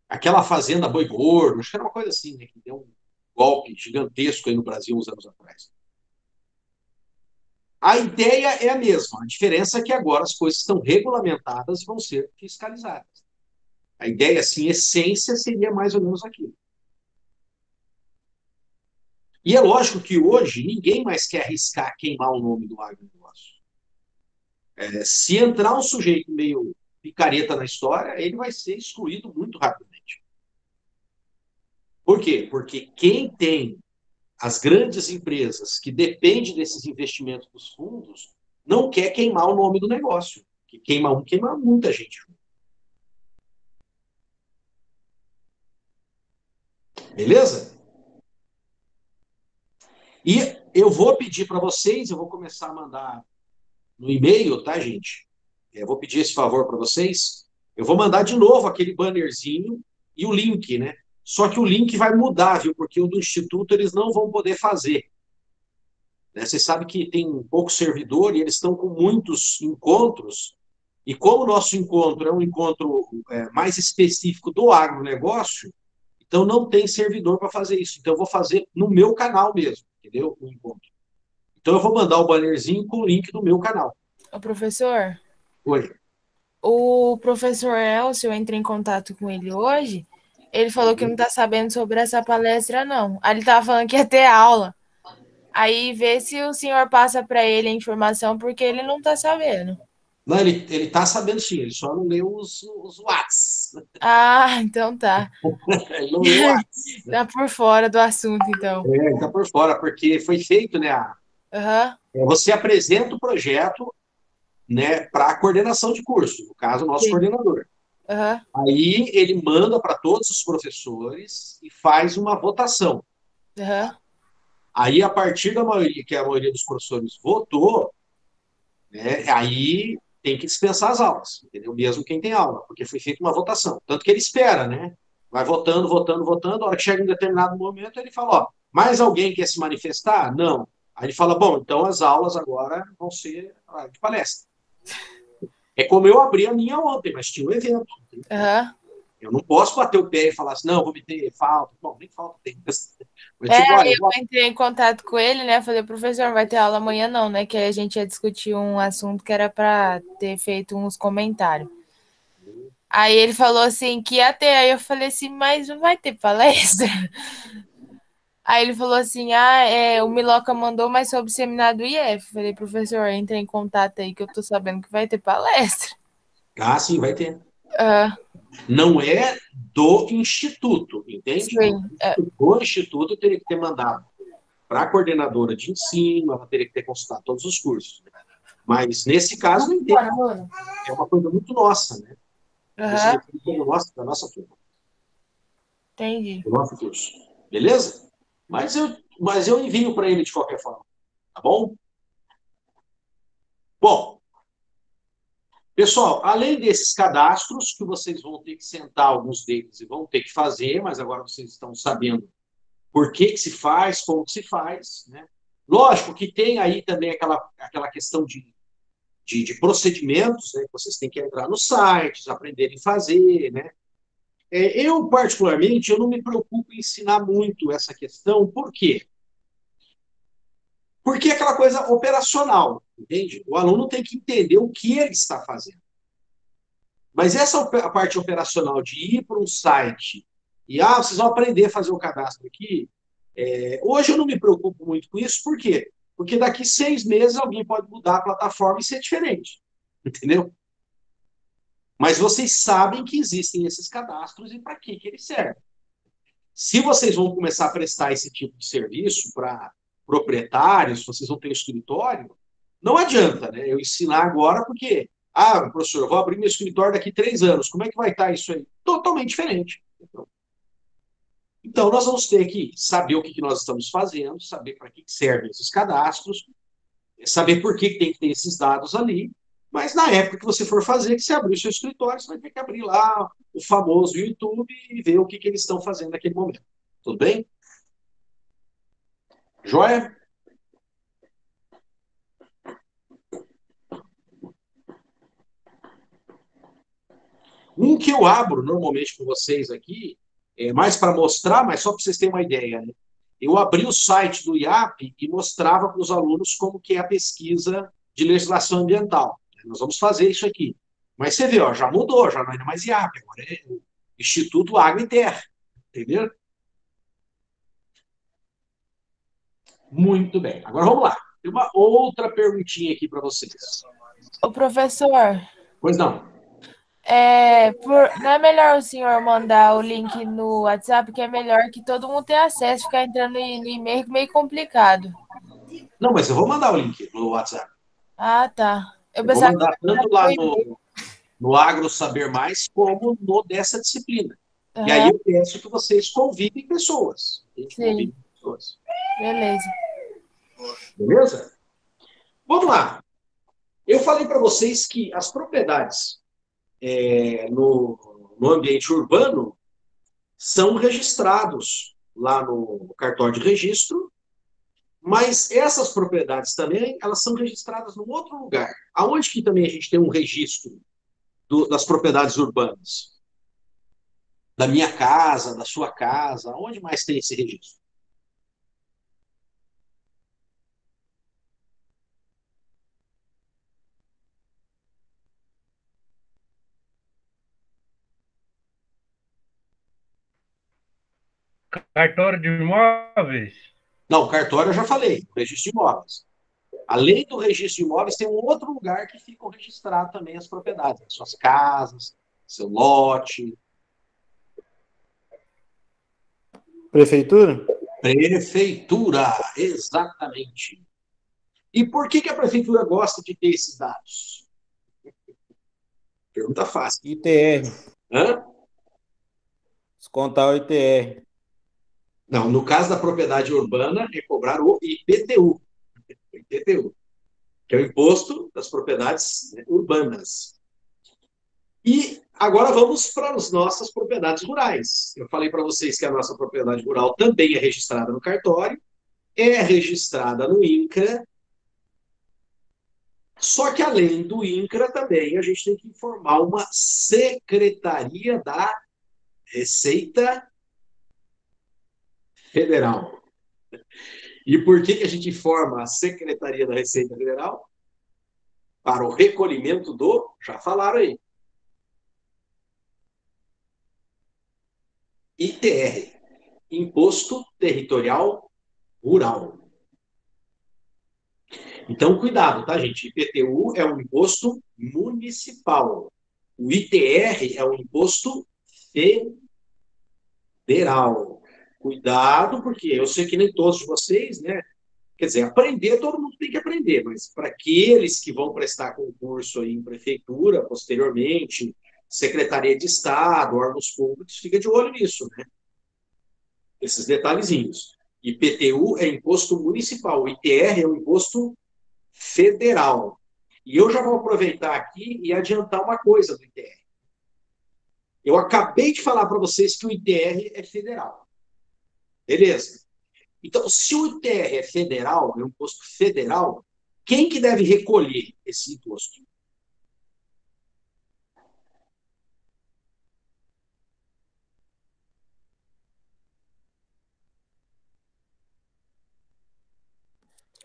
Aquela fazenda Boi Gordo, acho que era uma coisa assim, né, que deu um golpe gigantesco aí no Brasil uns anos atrás. A ideia é a mesma, a diferença é que agora as coisas estão regulamentadas e vão ser fiscalizadas. A ideia, assim, em essência, seria mais ou menos aquilo. E é lógico que hoje ninguém mais quer arriscar queimar o nome do agronegócio. Se entrar um sujeito meio picareta na história, ele vai ser excluído muito rapidamente. Por quê? Porque quem tem as grandes empresas que dependem desses investimentos dos fundos não quer queimar o nome do negócio. Que queima um, queima muita gente. Beleza? E eu vou pedir para vocês, eu vou começar a mandar no e-mail, tá, gente? Eu vou pedir esse favor para vocês. Eu vou mandar de novo aquele bannerzinho e o link, né? Só que o link vai mudar, viu? Porque o do Instituto eles não vão poder fazer. Né? Vocês sabem que tem um pouco servidor e eles estão com muitos encontros. E como o nosso encontro é um encontro mais específico do agronegócio, então não tem servidor para fazer isso. Então eu vou fazer no meu canal mesmo, entendeu? O encontro. Então eu vou mandar o bannerzinho com o link do meu canal. Ô, professor, Oi. o professor Elcio, eu entrei em contato com ele hoje, ele falou que não está sabendo sobre essa palestra, não. Aí ele estava falando que ia ter aula. Aí vê se o senhor passa para ele a informação, porque ele não está sabendo. Não, ele tá sabendo sim, ele só não leu os Whats. Ah, então tá. Ele não leu Whats. Tá por fora do assunto, então. Ele tá por fora, porque foi feito, né? Você apresenta o projeto, né, para a coordenação de curso, no caso, o nosso Sim. coordenador. Aí ele manda para todos os professores e faz uma votação. Aí, a partir da maioria, que a maioria dos professores votou, né, aí tem que dispensar as aulas, entendeu? Mesmo quem tem aula, porque foi feita uma votação. Tanto que ele espera, né? Vai votando, votando, votando, a hora que chega em determinado momento, ele fala, ó, mais alguém quer se manifestar? Não. Aí ele fala, bom, então as aulas agora vão ser de palestra. É como eu abri a minha ontem, mas tinha um evento. Eu não posso bater o pé e falar assim, não, vou meter falta. Bom, nem falta tem. Mas, tipo, olha, eu entrei em contato com ele, né? Falei, professor, não vai ter aula amanhã não, né? Que aí a gente ia discutir um assunto que era para ter feito uns comentários. Aí ele falou assim, que ia ter. Aí eu falei assim, mas não vai ter palestra? Aí ele falou assim, o Miloca mandou, mas sobre o seminário do IF. Falei, professor, entra em contato aí que eu tô sabendo que vai ter palestra. Ah, sim, vai ter. Não é do Instituto, entende? Sim. O Instituto teria que ter mandado para a coordenadora de ensino, ela teria que ter consultado todos os cursos. Né? Mas, nesse caso, não tem. É uma coisa muito nossa, né? Da nossa turma. Entendi. Do nosso curso. Beleza? Mas eu envio para ele de qualquer forma. Tá bom? Bom, pessoal, além desses cadastros, que vocês vão ter que sentar alguns deles e vão ter que fazer, mas agora vocês estão sabendo por que se faz, como que se faz, né? Lógico que tem aí também aquela questão de procedimentos, né? Vocês têm que entrar nos sites, aprenderem a fazer, né? Eu, particularmente, eu não me preocupo em ensinar muito essa questão, por quê? Porque é aquela coisa operacional, entende? O aluno tem que entender o que ele está fazendo. Mas a parte operacional de ir para um site e, vocês vão aprender a fazer o cadastro aqui, hoje eu não me preocupo muito com isso, por quê? Porque daqui 6 meses alguém pode mudar a plataforma e ser diferente, entendeu? Mas vocês sabem que existem esses cadastros e para que eles servem. Se vocês vão começar a prestar esse tipo de serviço para proprietários, vocês vão ter um escritório, não adianta, né? Eu ensinar agora porque, professor, eu vou abrir meu escritório daqui 3 anos, como é que vai estar isso aí? Totalmente diferente. Então, nós vamos ter que saber o que nós estamos fazendo, saber para que servem esses cadastros, saber por que tem que ter esses dados ali, Mas na época que você for fazer, que você abrir o seu escritório, você vai ter que abrir lá o famoso YouTube e ver o que eles estão fazendo naquele momento. Tudo bem? Joia? Um que eu abro normalmente com vocês aqui, é mais para mostrar, mas só para vocês terem uma ideia, né? Eu abri o site do IAP e mostrava para os alunos como que é a pesquisa de legislação ambiental. Nós vamos fazer isso aqui. Mas você vê, ó, já mudou, já não é mais IAP, agora é o Instituto Água e Terra. Entendeu? Muito bem. Agora vamos lá. Tem uma outra perguntinha aqui para vocês. Ô, professor, Pois não. não é melhor o senhor mandar o link no WhatsApp, que é melhor que todo mundo tenha acesso, ficar entrando no e-mail meio complicado. Não, mas eu vou mandar o link no WhatsApp. Ah, tá. Eu vou mandar tanto lá no Agro Saber Mais, como no dessa disciplina. E aí eu peço que vocês convidem pessoas. Sim. Beleza. Beleza? Vamos lá. Eu falei para vocês que as propriedades no ambiente urbano são registrados lá no cartório de registro, mas essas propriedades também, elas são registradas num outro lugar. Aonde que também a gente tem um registro das propriedades urbanas? Da minha casa, da sua casa, onde mais tem esse registro? Cartório de imóveis? Não, cartório eu já falei, registro de imóveis. Além do registro de imóveis, tem um outro lugar que ficam registradas também as propriedades, as suas casas, seu lote. Prefeitura? Prefeitura, exatamente. E por que a prefeitura gosta de ter esses dados? Pergunta fácil. ITR. Hã? Descontar o ITR. Não, no caso da propriedade urbana, é cobrar o IPTU. O IPTU, que é o Imposto das Propriedades Urbanas. E agora vamos para as nossas propriedades rurais. Eu falei para vocês que a nossa propriedade rural também é registrada no cartório, é registrada no INCRA, só que além do INCRA também a gente tem que informar uma Secretaria da Receita Federal. E por que a gente informa a Secretaria da Receita Federal? Para o recolhimento do, já falaram aí, ITR, Imposto Territorial Rural. Então, cuidado, tá, gente? IPTU é um imposto municipal. O ITR é um imposto federal. Cuidado, porque eu sei que nem todos vocês, né? Quer dizer, aprender, todo mundo tem que aprender, mas para aqueles que vão prestar concurso aí em prefeitura, posteriormente, Secretaria de Estado, órgãos públicos, fica de olho nisso, né? Esses detalhezinhos. IPTU é imposto municipal, ITR é um imposto federal. E eu já vou aproveitar aqui e adiantar uma coisa do ITR. Eu acabei de falar para vocês que o ITR é federal. Beleza? Então, se o ITR é federal, é um imposto federal, quem que deve recolher esse imposto?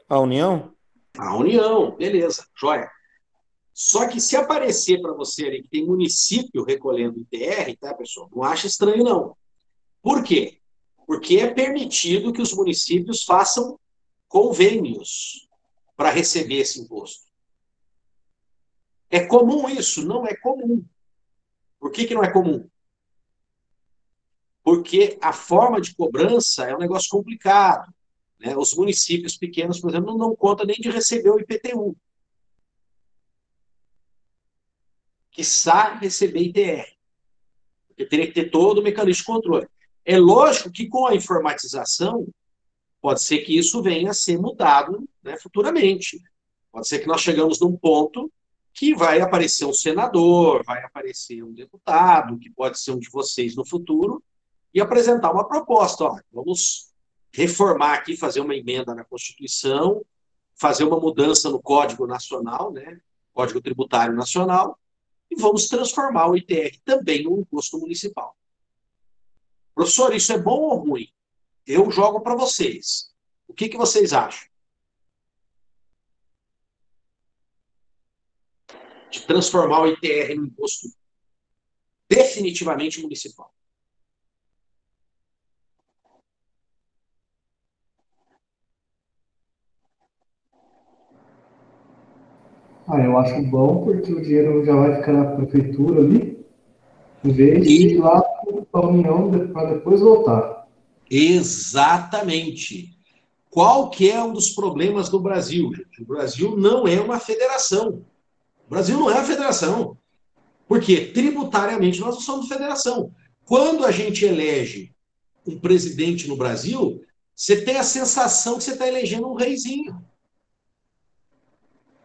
A União? A União, beleza, joia. Só que se aparecer para você ali que tem município recolhendo ITR, tá, pessoal? Não acha estranho, não. Por quê? Porque é permitido que os municípios façam convênios para receber esse imposto. É comum isso? Não é comum. Por que não é comum? Porque a forma de cobrança é um negócio complicado. Né? Os municípios pequenos, por exemplo, não contam nem de receber o IPTU. Quiçá receber ITR. Porque teria que ter todo o mecanismo de controle. É lógico que com a informatização, pode ser que isso venha a ser mudado, né, futuramente. Pode ser que nós chegamos num ponto que vai aparecer um senador, vai aparecer um deputado, que pode ser um de vocês no futuro, e apresentar uma proposta. Ó, vamos reformar aqui, fazer uma emenda na Constituição, fazer uma mudança no Código Nacional, né? Código Tributário Nacional, e vamos transformar o ITR também num imposto municipal. Professor, isso é bom ou ruim? Eu jogo para vocês. O que vocês acham? De transformar o ITR num imposto definitivamente municipal. Eu acho bom porque o dinheiro já vai ficar na prefeitura ali, em vez de ir lá para a União para depois voltar. Exatamente. Qual que é um dos problemas do Brasil, gente? O Brasil não é uma federação. O Brasil não é uma federação. Porque, tributariamente, nós não somos federação. Quando a gente elege um presidente no Brasil, você tem a sensação que você está elegendo um reizinho.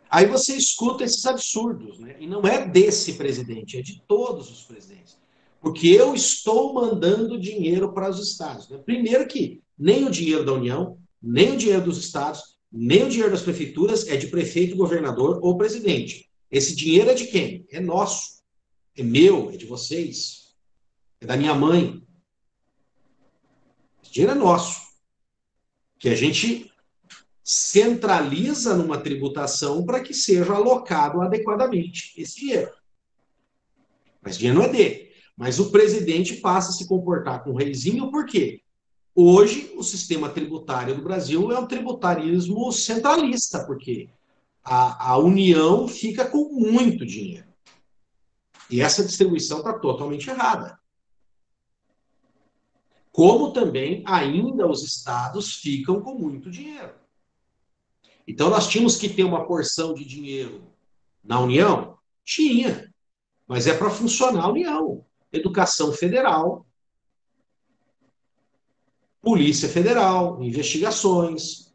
Aí você escuta esses absurdos, né? E não é desse presidente, é de todos os presidentes. Porque eu estou mandando dinheiro para os estados, né? Primeiro que nem o dinheiro da União, nem o dinheiro dos estados, nem o dinheiro das prefeituras é de prefeito, governador ou presidente. Esse dinheiro é de quem? É nosso. É meu, é de vocês. É da minha mãe. Esse dinheiro é nosso. Que a gente centraliza numa tributação para que seja alocado adequadamente esse dinheiro. Mas o dinheiro não é dele. Mas o presidente passa a se comportar com o reizinho, por quê? Hoje, o sistema tributário do Brasil é um tributarismo centralista, porque a União fica com muito dinheiro. E essa distribuição está totalmente errada. Como também ainda os estados ficam com muito dinheiro. Então, nós tínhamos que ter uma porção de dinheiro na União? Tinha. Mas é para funcionar a União. Educação federal, Polícia Federal, investigações,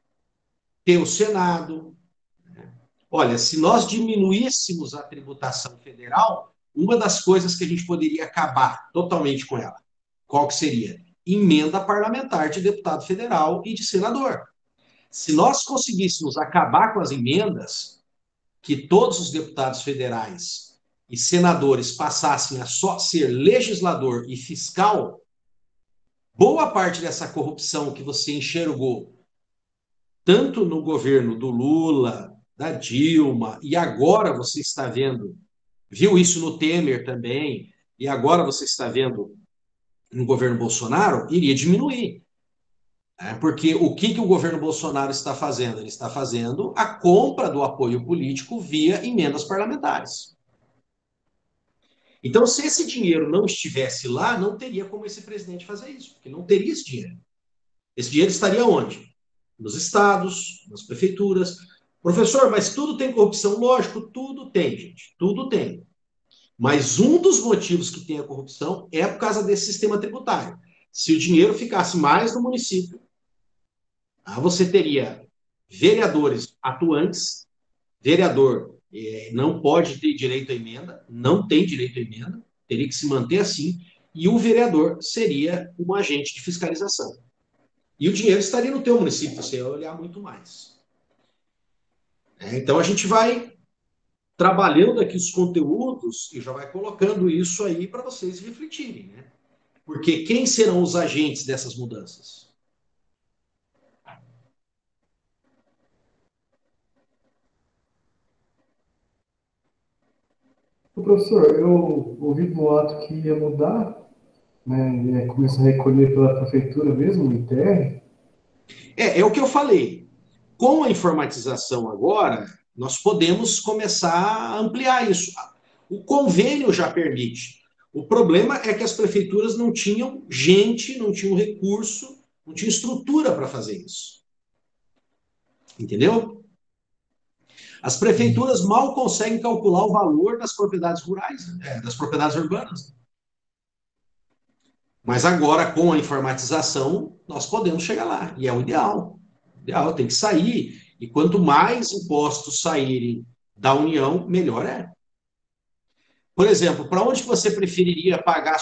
ter o Senado. Olha, se nós diminuíssemos a tributação federal, uma das coisas que a gente poderia acabar totalmente com ela, qual que seria? Emenda parlamentar de deputado federal e de senador. Se nós conseguíssemos acabar com as emendas, que todos os deputados federais e senadores passassem a só ser legislador e fiscal, boa parte dessa corrupção que você enxergou, tanto no governo do Lula, da Dilma, e agora você está vendo, viu isso no Temer também, e agora você está vendo no governo Bolsonaro, iria diminuir. Porque o que o governo Bolsonaro está fazendo? Ele está fazendo a compra do apoio político via emendas parlamentares. Então, se esse dinheiro não estivesse lá, não teria como esse presidente fazer isso, porque não teria esse dinheiro. Esse dinheiro estaria onde? Nos estados, nas prefeituras. Professor, mas tudo tem corrupção? Lógico, tudo tem, gente. Tudo tem. Mas um dos motivos que tem a corrupção é por causa desse sistema tributário. Se o dinheiro ficasse mais no município, você teria vereadores atuantes, vereador não pode ter direito à emenda, não tem direito à emenda, teria que se manter assim, e o vereador seria um agente de fiscalização. E o dinheiro estaria no teu município, você ia olhar muito mais. Então a gente vai trabalhando aqui os conteúdos e já vai colocando isso aí para vocês refletirem, né? Porque quem serão os agentes dessas mudanças? Professor, eu ouvi no ato que ia mudar, né? Ia começar a recolher pela prefeitura mesmo, o ITR. É o que eu falei. Com a informatização agora, nós podemos começar a ampliar isso. O convênio já permite. O problema é que as prefeituras não tinham gente, não tinham recurso, não tinham estrutura para fazer isso. Entendeu? As prefeituras mal conseguem calcular o valor das propriedades rurais, das propriedades urbanas. Mas agora, com a informatização, nós podemos chegar lá. E é o ideal. O ideal tem que sair. E quanto mais impostos saírem da União, melhor é. Por exemplo, para onde você preferiria pagar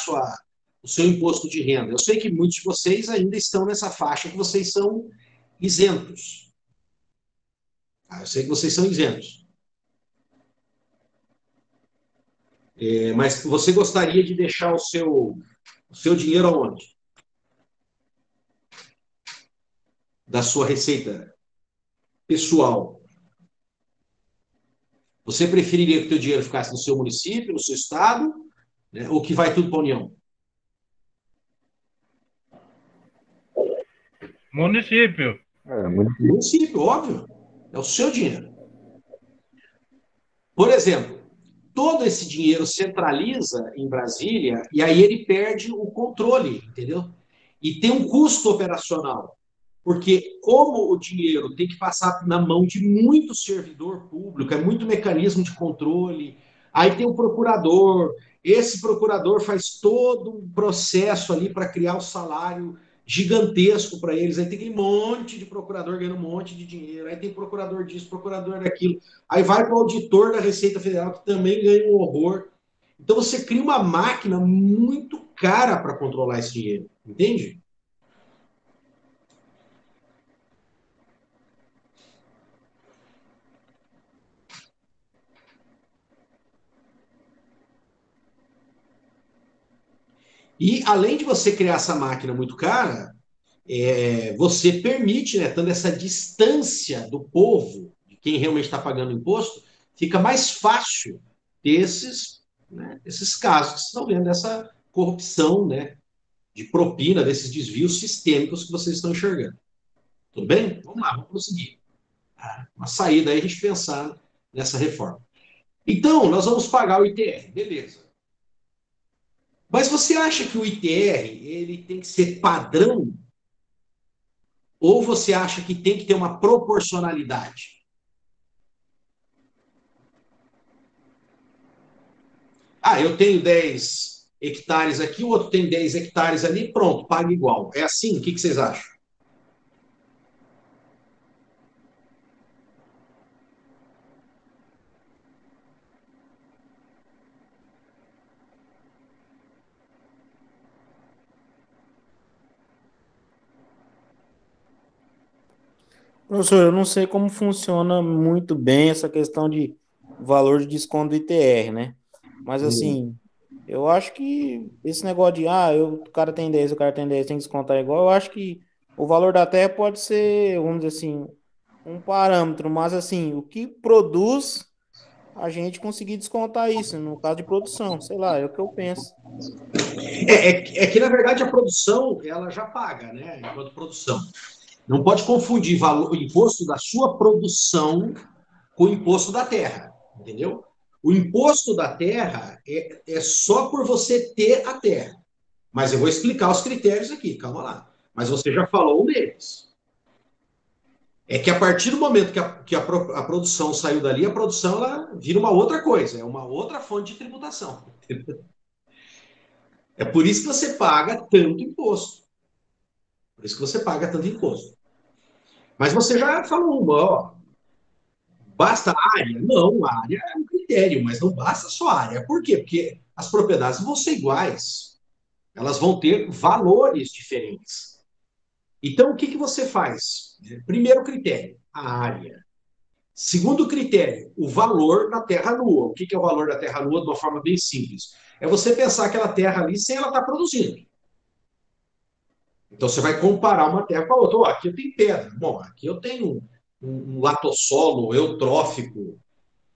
o seu imposto de renda? Eu sei que muitos de vocês ainda estão nessa faixa que vocês são isentos. Eu sei que vocês são isentos. Mas você gostaria de deixar o seu dinheiro aonde? Da sua receita pessoal. Você preferiria que o seu dinheiro ficasse no seu município, no seu estado, né, ou que vai tudo para a União? Município. Município, óbvio. É o seu dinheiro. Por exemplo, todo esse dinheiro centraliza em Brasília e aí ele perde o controle, entendeu? E tem um custo operacional. Porque como o dinheiro tem que passar na mão de muito servidor público, é muito mecanismo de controle, aí tem o procurador, esse procurador faz todo um processo ali para criar o salário gigantesco para eles, aí tem aquele monte de procurador ganhando um monte de dinheiro, aí tem procurador disso, procurador daquilo, aí vai para o auditor da Receita Federal, que também ganha um horror. Então você cria uma máquina muito cara para controlar esse dinheiro, entende? E além de você criar essa máquina muito cara, você permite, né, tendo essa distância do povo, de quem realmente está pagando imposto, fica mais fácil ter esses casos que vocês estão vendo, dessa corrupção, né, de propina, desses desvios sistêmicos que vocês estão enxergando. Tudo bem? Vamos lá, vamos prosseguir. Uma saída aí a gente pensar nessa reforma. Então, nós vamos pagar o ITR, beleza. Mas você acha que o ITR ele tem que ser padrão? Ou você acha que tem que ter uma proporcionalidade? Eu tenho 10 hectares aqui, o outro tem 10 hectares ali, pronto, paga igual. É assim? O que vocês acham? Professor, eu não sei como funciona muito bem essa questão de valor de desconto do ITR, né? Mas assim, eu acho que esse negócio de, o cara tem 10, o cara tem 10, tem que descontar igual, eu acho que o valor da terra pode ser, vamos dizer assim, um parâmetro, mas assim, o que produz, a gente conseguir descontar isso, no caso de produção, sei lá, é o que eu penso. Que, na verdade, a produção, ela já paga, né? Enquanto produção. Não pode confundir o imposto da sua produção com o imposto da terra, entendeu? O imposto da terra é só por você ter a terra. Mas eu vou explicar os critérios aqui, calma lá. Mas você já falou um deles. É que a partir do momento que a produção saiu dali, a produção ela vira uma outra coisa, é uma outra fonte de tributação. É por isso que você paga tanto imposto. Por isso que você paga tanto imposto. Mas você já falou uma, basta a área? Não, a área é um critério, mas não basta só a área. Por quê? Porque as propriedades vão ser iguais. Elas vão ter valores diferentes. Então, o que você faz? Primeiro critério, a área. Segundo critério, o valor da terra nua. O que é o valor da terra nua de uma forma bem simples? É você pensar aquela terra ali sem ela estar produzindo. Então, você vai comparar uma terra com a outra. Aqui eu tenho pedra. Bom, aqui eu tenho um latossolo eutrófico,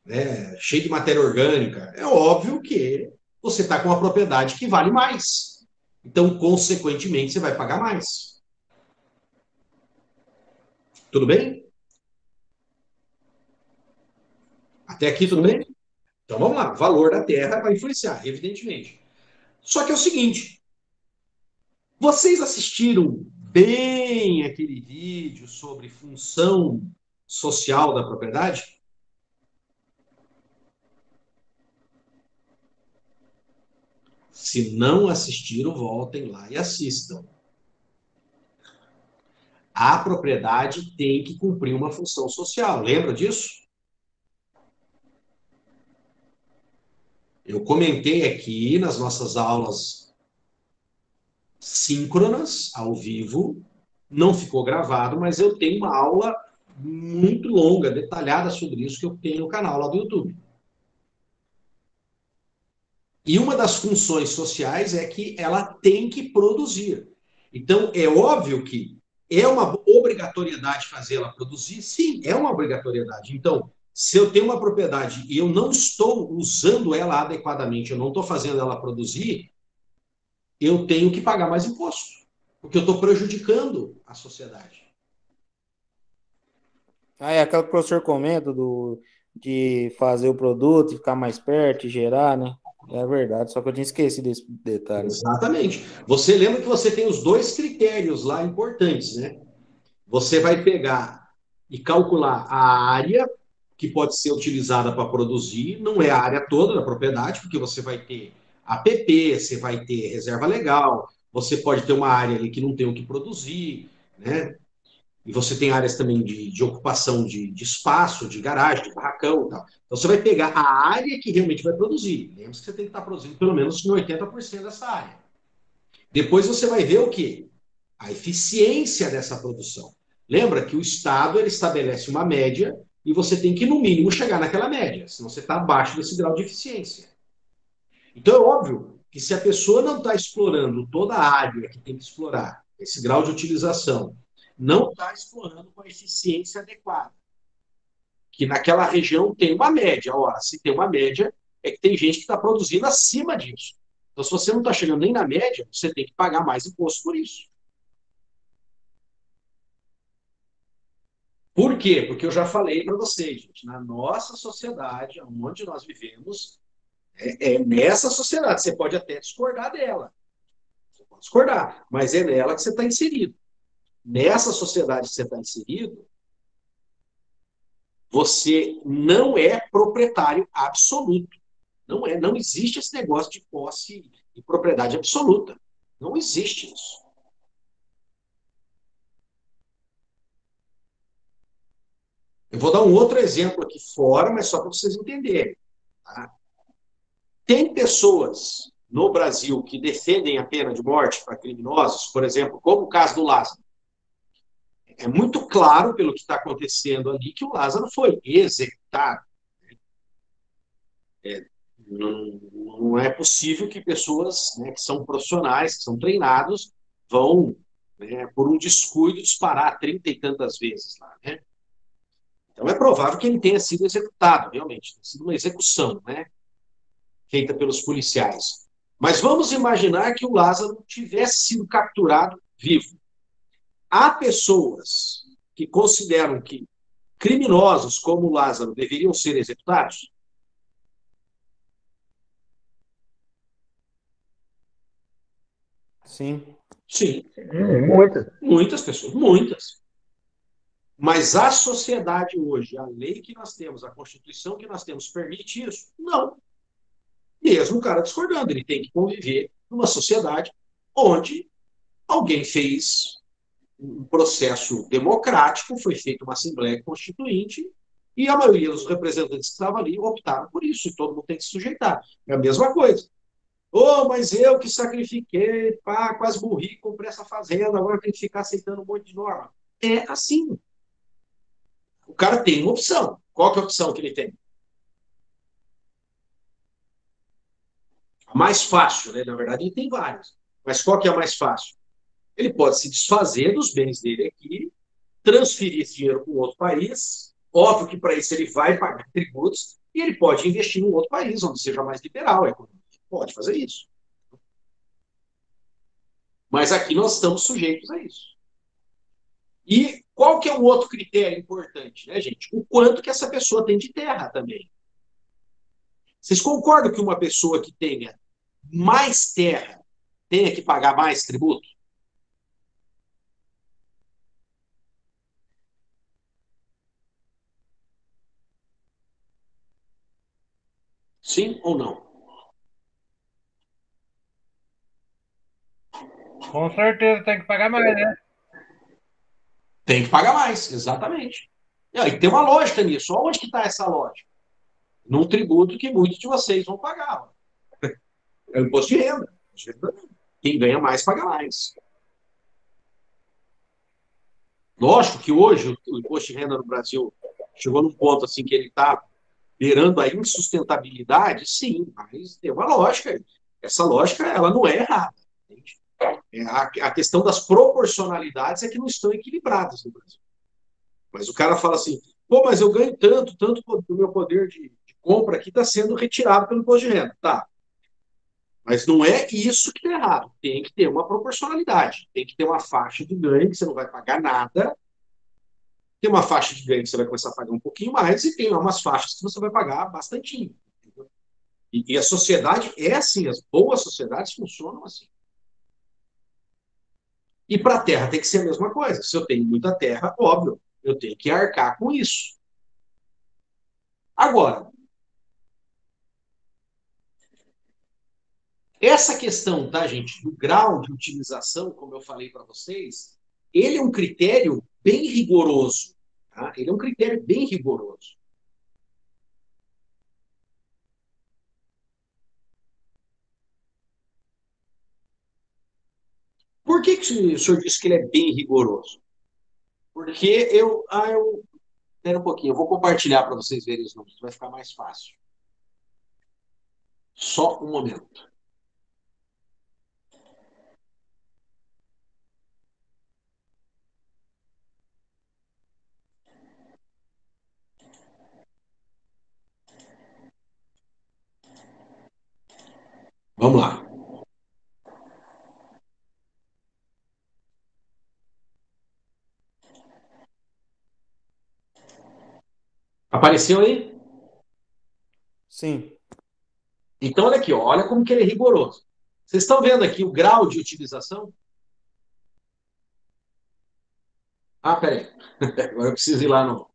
né, cheio de matéria orgânica. É óbvio que você está com uma propriedade que vale mais. Então, consequentemente, você vai pagar mais. Tudo bem? Até aqui, tudo bem? Então, vamos lá. O valor da terra vai influenciar, evidentemente. Só que é o seguinte, vocês assistiram bem aquele vídeo sobre função social da propriedade? Se não assistiram, voltem lá e assistam. A propriedade tem que cumprir uma função social. Lembra disso? Eu comentei aqui nas nossas aulas síncronas, ao vivo, não ficou gravado, mas eu tenho uma aula muito longa, detalhada sobre isso, que eu tenho no canal lá do YouTube. E uma das funções sociais é que ela tem que produzir. Então, é óbvio que é uma obrigatoriedade fazer ela produzir? Sim, é uma obrigatoriedade. Então, se eu tenho uma propriedade e eu não estou usando ela adequadamente, eu não estou fazendo ela produzir, eu tenho que pagar mais imposto, porque eu estou prejudicando a sociedade. É aquela que o professor comenta de fazer o produto e ficar mais perto e gerar, né? É verdade, só que eu tinha esquecido desse detalhe. Exatamente. Você lembra que você tem os dois critérios lá importantes, né? Você vai pegar e calcular a área que pode ser utilizada para produzir, não é a área toda da propriedade, porque você vai ter APP, você vai ter reserva legal, você pode ter uma área ali que não tem o que produzir, né? E você tem áreas também de ocupação de espaço, de garagem, de barracão e tal. Então você vai pegar a área que realmente vai produzir. Lembre-se que você tem que estar produzindo pelo menos 80% dessa área. Depois você vai ver o quê? A eficiência dessa produção. Lembra que o Estado ele estabelece uma média e você tem que, no mínimo, chegar naquela média, senão você está abaixo desse grau de eficiência. Então é óbvio que se a pessoa não está explorando toda a área que tem que explorar, esse grau de utilização, não está explorando com a eficiência adequada. Que naquela região tem uma média. Ora, se tem uma média, é que tem gente que está produzindo acima disso. Então, se você não está chegando nem na média, você tem que pagar mais imposto por isso. Por quê? Porque eu já falei para vocês, gente, na nossa sociedade, onde nós vivemos, é nessa sociedade. Você pode até discordar dela. Você pode discordar, mas é nela que você está inserido. Nessa sociedade que você está inserido, você não é proprietário absoluto. Não existe esse negócio de posse e propriedade absoluta. Não existe isso. Eu vou dar um outro exemplo aqui fora, mas só para vocês entenderem. Tá? Tem pessoas no Brasil que defendem a pena de morte para criminosos, por exemplo, como o caso do Lázaro. É muito claro, pelo que está acontecendo ali, que o Lázaro foi executado. Não é possível que pessoas, né, que são profissionais, que são treinados, vão, né, por um descuido, disparar 30 e tantas vezes lá. Né? Então é provável que ele tenha sido executado, realmente. Tenha sido uma execução, né, feita pelos policiais. Mas vamos imaginar que o Lázaro tivesse sido capturado vivo. Há pessoas que consideram que criminosos como o Lázaro deveriam ser executados? Sim. Sim. Muitas. Muitas pessoas, muitas. Mas a sociedade hoje, a lei que nós temos, a Constituição que nós temos, permite isso? Não. Mesmo o cara discordando, ele tem que conviver numa sociedade onde alguém fez um processo democrático, foi feita uma Assembleia Constituinte e a maioria dos representantes que estavam ali optaram por isso, e todo mundo tem que se sujeitar. É a mesma coisa. Oh, mas eu que sacrifiquei, pá, quase morri, comprei essa fazenda, agora tem que ficar aceitando um monte de norma. É assim. O cara tem uma opção. Qual que é a opção que ele tem? A mais fácil, né? Na verdade, ele tem várias. Mas qual que é a mais fácil? Ele pode se desfazer dos bens dele aqui, transferir esse dinheiro para um outro país. Óbvio que para isso ele vai pagar tributos e ele pode investir em um outro país, onde seja mais liberal a economia. Pode fazer isso. Mas aqui nós estamos sujeitos a isso. E qual que é o outro critério importante, né, gente? O quanto que essa pessoa tem de terra também. Vocês concordam que uma pessoa que tenha mais terra tenha que pagar mais tributo? Sim ou não? Com certeza tem que pagar mais, né? Tem que pagar mais, exatamente. E tem uma lógica nisso. Onde que está essa lógica? Num tributo que muitos de vocês vão pagar. É o imposto de renda. Quem ganha mais, paga mais. Lógico que hoje o imposto de renda no Brasil chegou num ponto assim que ele está beirando a insustentabilidade, sim, mas tem uma lógica. Essa lógica, ela não é errada. Entende? A questão das proporcionalidades é que não estão equilibradas no Brasil. Mas o cara fala assim, pô, mas eu ganho tanto do meu poder de compra aqui está sendo retirado pelo imposto de renda. Tá. Mas não é isso que está errado. Tem que ter uma proporcionalidade. Tem que ter uma faixa de ganho que você não vai pagar nada. Tem uma faixa de ganho que você vai começar a pagar um pouquinho mais e tem umas faixas que você vai pagar bastantinho. E a sociedade é assim, as boas sociedades funcionam assim. E para a terra tem que ser a mesma coisa. Se eu tenho muita terra, óbvio, eu tenho que arcar com isso. Agora, essa questão, tá, gente, do grau de utilização, como eu falei para vocês, ele é um critério bem rigoroso. Tá? Ele é um critério bem rigoroso. Por que o senhor disse que ele é bem rigoroso? Porque espera um pouquinho, eu vou compartilhar para vocês verem os números, vai ficar mais fácil. Só um momento. Vamos lá. Apareceu aí? Sim. Então, olha aqui, ó, olha como que ele é rigoroso. Vocês estão vendo aqui o grau de utilização? Ah, peraí. Agora eu preciso ir lá no...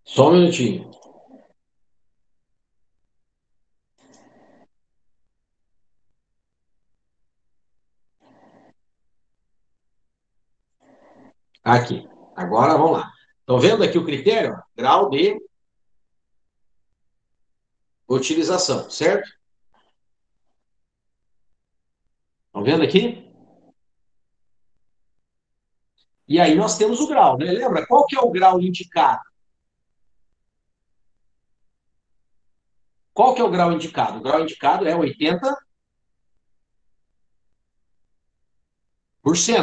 Só um minutinho. Aqui. Agora vamos lá. Estão vendo aqui o critério? Grau de utilização, certo? Estão vendo aqui? E aí nós temos o grau, né? Lembra? Qual que é o grau indicado? Qual que é o grau indicado? O grau indicado é 80%,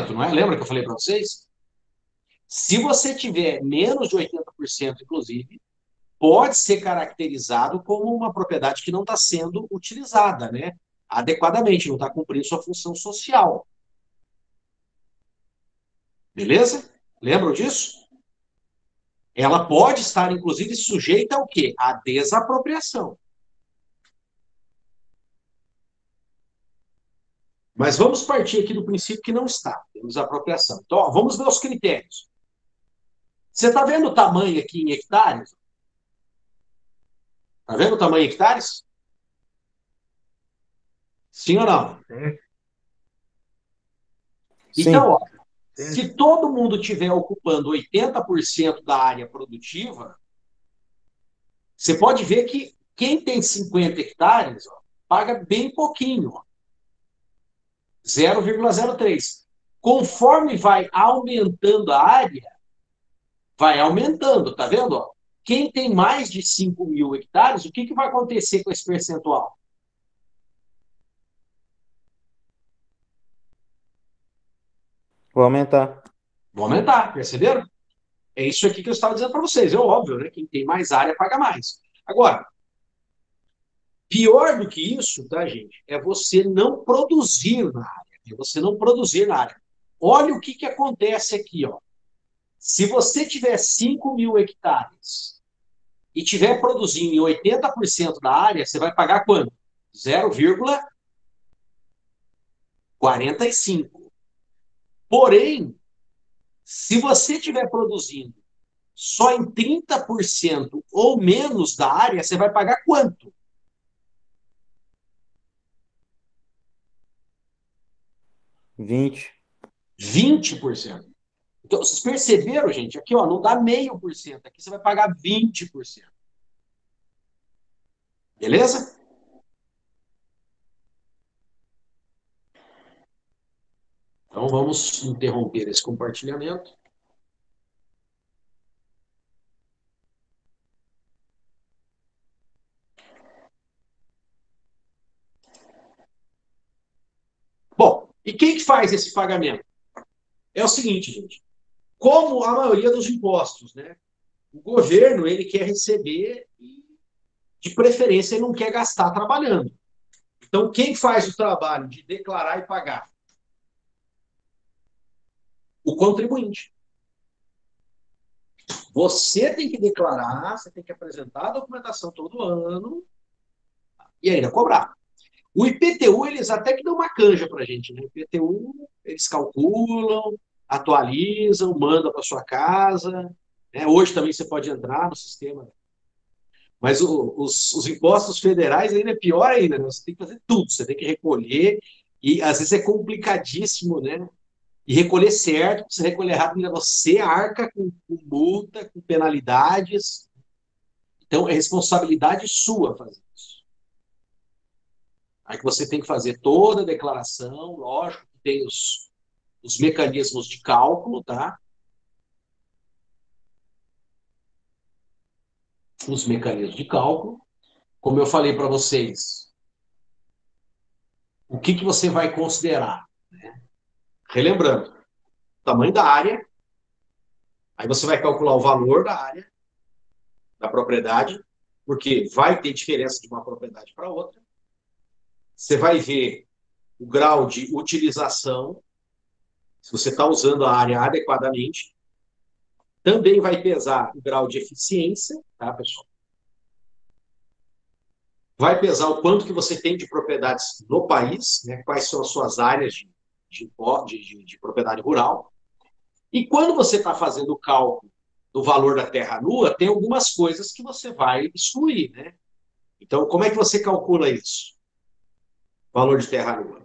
não é? Lembra que eu falei para vocês? Se você tiver menos de 80%, inclusive, pode ser caracterizado como uma propriedade que não está sendo utilizada, né? Adequadamente, não está cumprindo sua função social. Beleza? Lembram disso? Ela pode estar, inclusive, sujeita ao quê? À desapropriação. Mas vamos partir aqui do princípio que não está. Temos apropriação. Então, ó, vamos ver os critérios. Você está vendo o tamanho aqui em hectares? Está vendo o tamanho em hectares? Sim ou não? Sim. Então, ó, se todo mundo estiver ocupando 80% da área produtiva, você pode ver que quem tem 50 hectares ó, paga bem pouquinho. Ó, 0,03. Conforme vai aumentando a área, vai aumentando, tá vendo? Ó? Quem tem mais de 5.000 hectares, o que vai acontecer com esse percentual? Vou aumentar. Vão aumentar, perceberam? É isso aqui que eu estava dizendo para vocês. É óbvio, né? Quem tem mais área paga mais. Agora, pior do que isso, tá, gente? É você não produzir na área. É você não produzir na área. Olha o que acontece aqui, ó. Se você tiver 5.000 hectares e tiver produzindo em 80% da área, você vai pagar quanto? 0,45. Porém, se você estiver produzindo só em 30% ou menos da área, você vai pagar quanto? 20. 20%. Então, vocês perceberam, gente? Aqui, ó, não dá 0,5%. Aqui você vai pagar 20%. Beleza? Então, vamos interromper esse compartilhamento. Bom, e quem que faz esse pagamento? É o seguinte, gente. Como a maioria dos impostos, né? O governo, ele quer receber e, de preferência, ele não quer gastar trabalhando. Então, quem faz o trabalho de declarar e pagar? O contribuinte. Você tem que declarar, você tem que apresentar a documentação todo ano e ainda cobrar. O IPTU, eles até que dão uma canja para a gente, né? O IPTU, eles calculam, atualizam, mandam para sua casa. Né? Hoje também você pode entrar no sistema. Mas os impostos federais ainda é pior ainda, né? Você tem que fazer tudo, você tem que recolher, e às vezes é complicadíssimo, né? E recolher certo, se recolher errado, você arca com multa, com penalidades. Então, é responsabilidade sua fazer isso. Aí que você tem que fazer toda a declaração, lógico que tem os mecanismos de cálculo, tá? Os mecanismos de cálculo. Como eu falei para vocês, o que você vai considerar? Né? Relembrando, tamanho da área, aí você vai calcular o valor da área, da propriedade, porque vai ter diferença de uma propriedade para outra. Você vai ver o grau de utilização, se você está usando a área adequadamente. Também vai pesar o grau de eficiência, tá, pessoal? Vai pesar o quanto que você tem de propriedades no país, né? Quais são as suas áreas de propriedade rural. E quando você está fazendo o cálculo do valor da terra nua, tem algumas coisas que você vai excluir, né? Então, como é que você calcula isso? Valor de terra nua.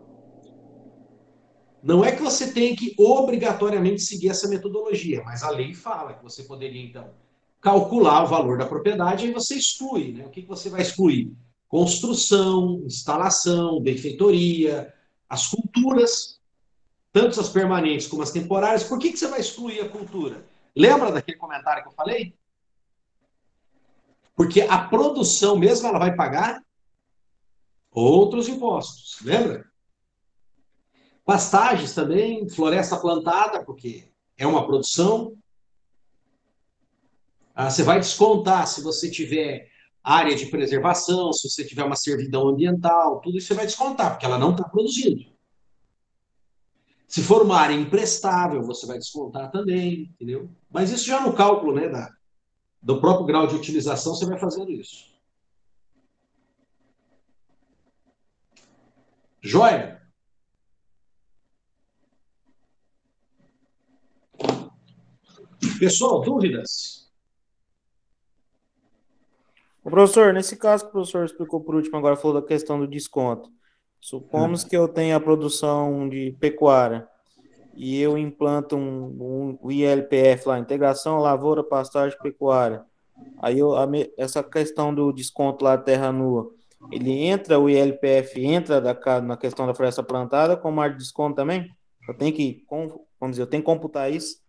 Não é que você tem que obrigatoriamente seguir essa metodologia, mas a lei fala que você poderia, então, calcular o valor da propriedade e você exclui, né? O que você vai excluir? Construção, instalação, benfeitoria, as culturas, tanto as permanentes como as temporárias. Por que você vai excluir a cultura? Lembra daquele comentário que eu falei? Porque a produção mesmo, ela vai pagar outros impostos, lembra? Pastagens também, floresta plantada, porque é uma produção. Você vai descontar se você tiver área de preservação, se você tiver uma servidão ambiental, tudo isso você vai descontar, porque ela não está produzindo. Se for uma área imprestável, você vai descontar também, entendeu? Mas isso já no cálculo, né, do próprio grau de utilização, você vai fazendo isso. Joia? Pessoal, dúvidas? Ô, professor, nesse caso que o professor explicou por último, agora falou da questão do desconto. Supomos que eu tenha a produção de pecuária e eu implanto um ILPF lá, integração, lavoura, pastagem, pecuária. Aí essa questão do desconto lá, terra nua, ele entra, o ILPF entra na questão da floresta plantada como área de desconto também? Eu tenho que, vamos dizer, eu tenho que computar isso?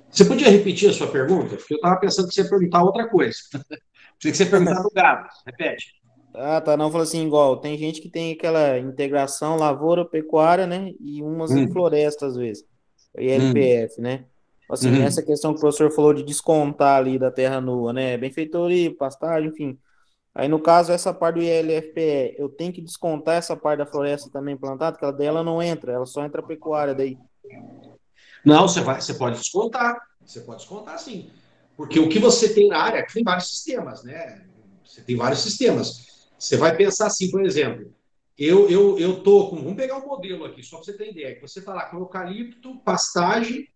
Você podia repetir a sua pergunta? Porque eu estava pensando que você ia perguntar outra coisa. Pensei que você ia perguntar do gado. Repete. Tá, não, falou assim, igual, tem gente que tem aquela integração lavoura, pecuária, né, e umas em floresta às vezes, ILPF, né? Assim, essa questão que o professor falou de descontar ali da terra nua, né, benfeitoria, pastagem, enfim. Aí, no caso, essa parte do ILFPE, eu tenho que descontar essa parte da floresta também plantada, que ela dela não entra, ela só entra a pecuária daí. Não, você pode descontar. Você pode descontar, sim. Porque o que você tem na área, aqui tem vários sistemas, né? Você tem vários sistemas. Você vai pensar assim, por exemplo, eu tô com. Vamos pegar um modelo aqui, só para você ter ideia. Que você está lá com eucalipto, pastagem,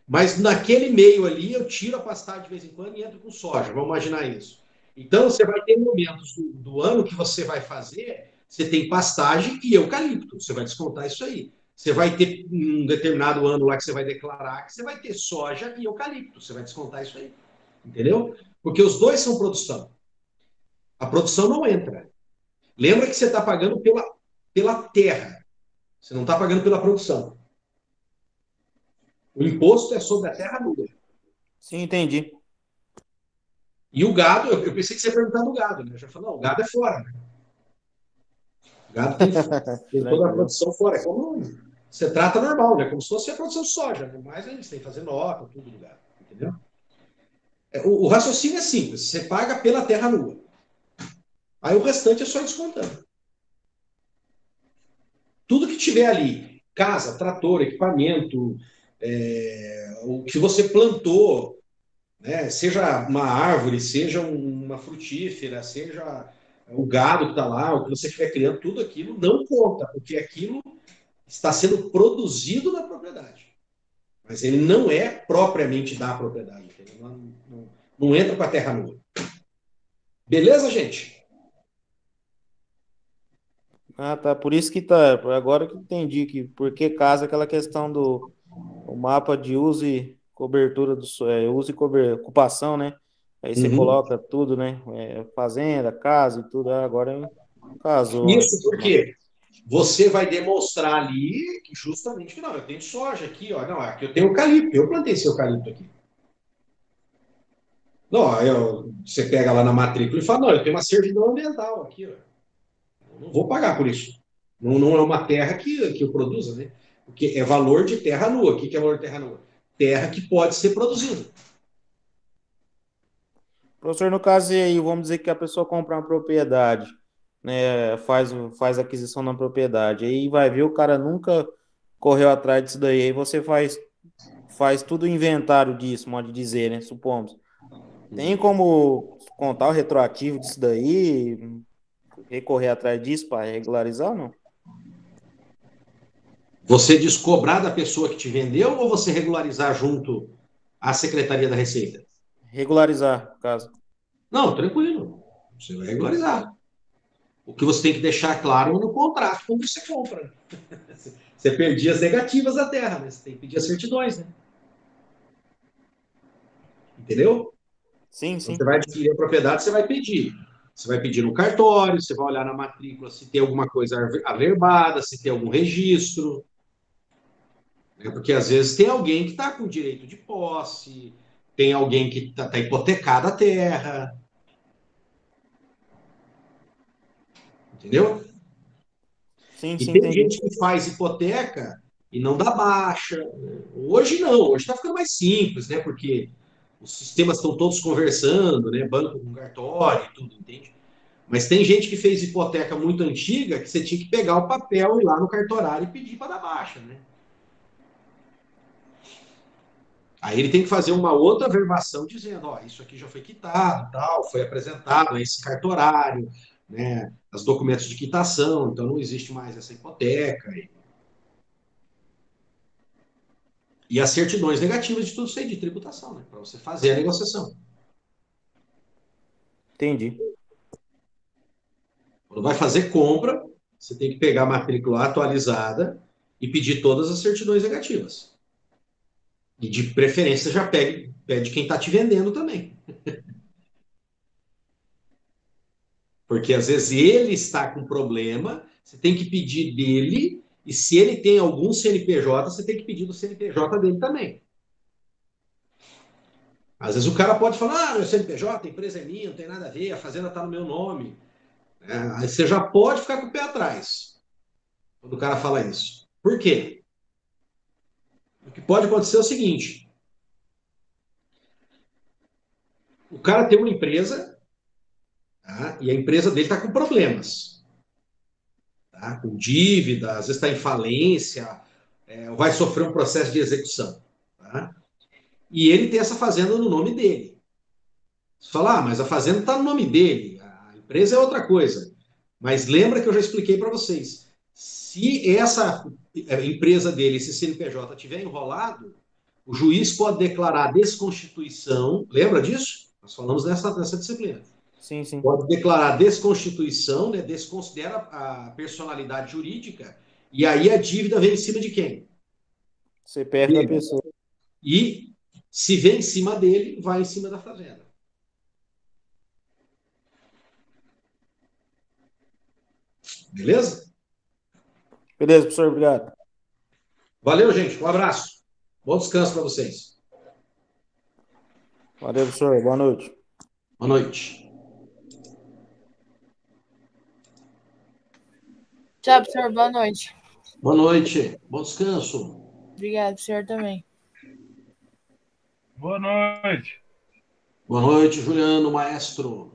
mas naquele meio ali eu tiro a pastagem de vez em quando e entro com soja. Vamos imaginar isso. Então, você vai ter momentos do ano que você vai fazer você tem pastagem e eucalipto. Você vai descontar isso aí. Você vai ter um determinado ano lá que você vai declarar que você vai ter soja e eucalipto. Você vai descontar isso aí. Entendeu? Porque os dois são produção. A produção não entra. Lembra que você está pagando pela terra. Você não está pagando pela produção. O imposto é sobre a terra nua. Sim, entendi. E o gado, eu pensei que você ia perguntar do gado, né? Eu já falei, não, o gado é fora, né? O gado tem toda a produção fora. É como você trata normal, né? Como se fosse a produção de soja. Né? Mas eles têm que fazer nota, tudo do gado. Entendeu? O raciocínio é simples. Você paga pela terra nua. Aí o restante é só descontando. Tudo que tiver ali, casa, trator, equipamento, o que você plantou, né? Seja uma árvore, seja uma frutífera, seja o gado que está lá, o que você estiver criando, tudo aquilo não conta, porque aquilo está sendo produzido na propriedade. Mas ele não é propriamente da propriedade. Não entra com a terra nua. Beleza, gente? Ah, tá. Por isso que tá. Agora que eu entendi que por que casa aquela questão do o mapa de uso e cobertura uso e ocupação, né? Aí você coloca tudo, né? Fazenda, casa e tudo. Agora casou, né? Isso porque você vai demonstrar ali que justamente que não, eu tenho soja aqui, ó, não, aqui eu tenho eucalipto, eu plantei esse eucalipto aqui. Não, você pega lá na matrícula e fala, não, eu tenho uma servidão ambiental aqui, ó. Eu não vou pagar por isso. Não é uma terra que eu produza, né? Porque é valor de terra nua. O que é valor de terra nua? Terra que pode ser produzida. Professor, no caso aí, vamos dizer que a pessoa compra uma propriedade, né? Faz aquisição na propriedade. Aí vai ver, o cara nunca correu atrás disso daí. Aí você faz tudo o inventário disso, modo de dizer, né? Supomos. Tem como contar o retroativo disso daí? Recorrer atrás disso para regularizar ou não? Você descobrar da pessoa que te vendeu ou você regularizar junto à Secretaria da Receita? Regularizar, no caso. Não, tranquilo. Você vai regularizar. O que você tem que deixar claro no contrato quando você compra. Você perdia as negativas da terra, né? Você tem que pedir as certidões, né? Entendeu? Sim, Quando sim. você vai adquirir a propriedade, você vai pedir. Você vai pedir no cartório, você vai olhar na matrícula se tem alguma coisa averbada, se tem algum registro. Né? Porque às vezes tem alguém que está com direito de posse, tem alguém que está hipotecada a terra. Entendeu? Sim, E sim, tem entendi. gente que faz hipoteca e não dá baixa. Hoje não, hoje está ficando mais simples, né? Porque os sistemas estão todos conversando, né? Banco com cartório e tudo, entende? Mas tem gente que fez hipoteca muito antiga que você tinha que pegar o papel, ir lá no cartorário e pedir para dar baixa, né? Aí ele tem que fazer uma outra averbação dizendo, ó, isso aqui já foi quitado, tal, foi apresentado a esse cartorário, né? Os documentos de quitação, então não existe mais essa hipoteca. E as certidões negativas de tudo isso aí, de tributação, né? Para você fazer a negociação. Entendi. Quando vai fazer compra, você tem que pegar a matrícula atualizada e pedir todas as certidões negativas. E de preferência já pede quem está te vendendo também. Porque às vezes ele está com problema, você tem que pedir dele, e se ele tem algum CNPJ, você tem que pedir do CNPJ dele também. Às vezes o cara pode falar, meu CNPJ, a empresa é minha, não tem nada a ver, a fazenda está no meu nome. Aí você já pode ficar com o pé atrás quando o cara fala isso. Por quê? O que pode acontecer é o seguinte: o cara tem uma empresa, tá? E a empresa dele está com problemas, tá? Com dívida, às vezes está em falência, vai sofrer um processo de execução. Tá? E ele tem essa fazenda no nome dele. Você fala, mas a fazenda está no nome dele, a empresa é outra coisa. Mas lembra que eu já expliquei para vocês: se essa empresa dele, esse CNPJ, estiver enrolado, o juiz pode declarar desconstituição. Lembra disso? Nós falamos nessa disciplina. Sim, sim. Pode declarar desconstituição, né? Desconsidera a personalidade jurídica, e aí a dívida vem em cima de quem? CPF da pessoa. E se vem em cima dele, vai em cima da fazenda. Beleza? Beleza, professor, obrigado. Valeu, gente. Um abraço. Bom descanso para vocês. Valeu, professor. Boa noite. Boa noite. Tchau, professor. Boa noite. Boa noite. Bom descanso. Obrigado, senhor também. Boa noite. Boa noite, Juliano, maestro.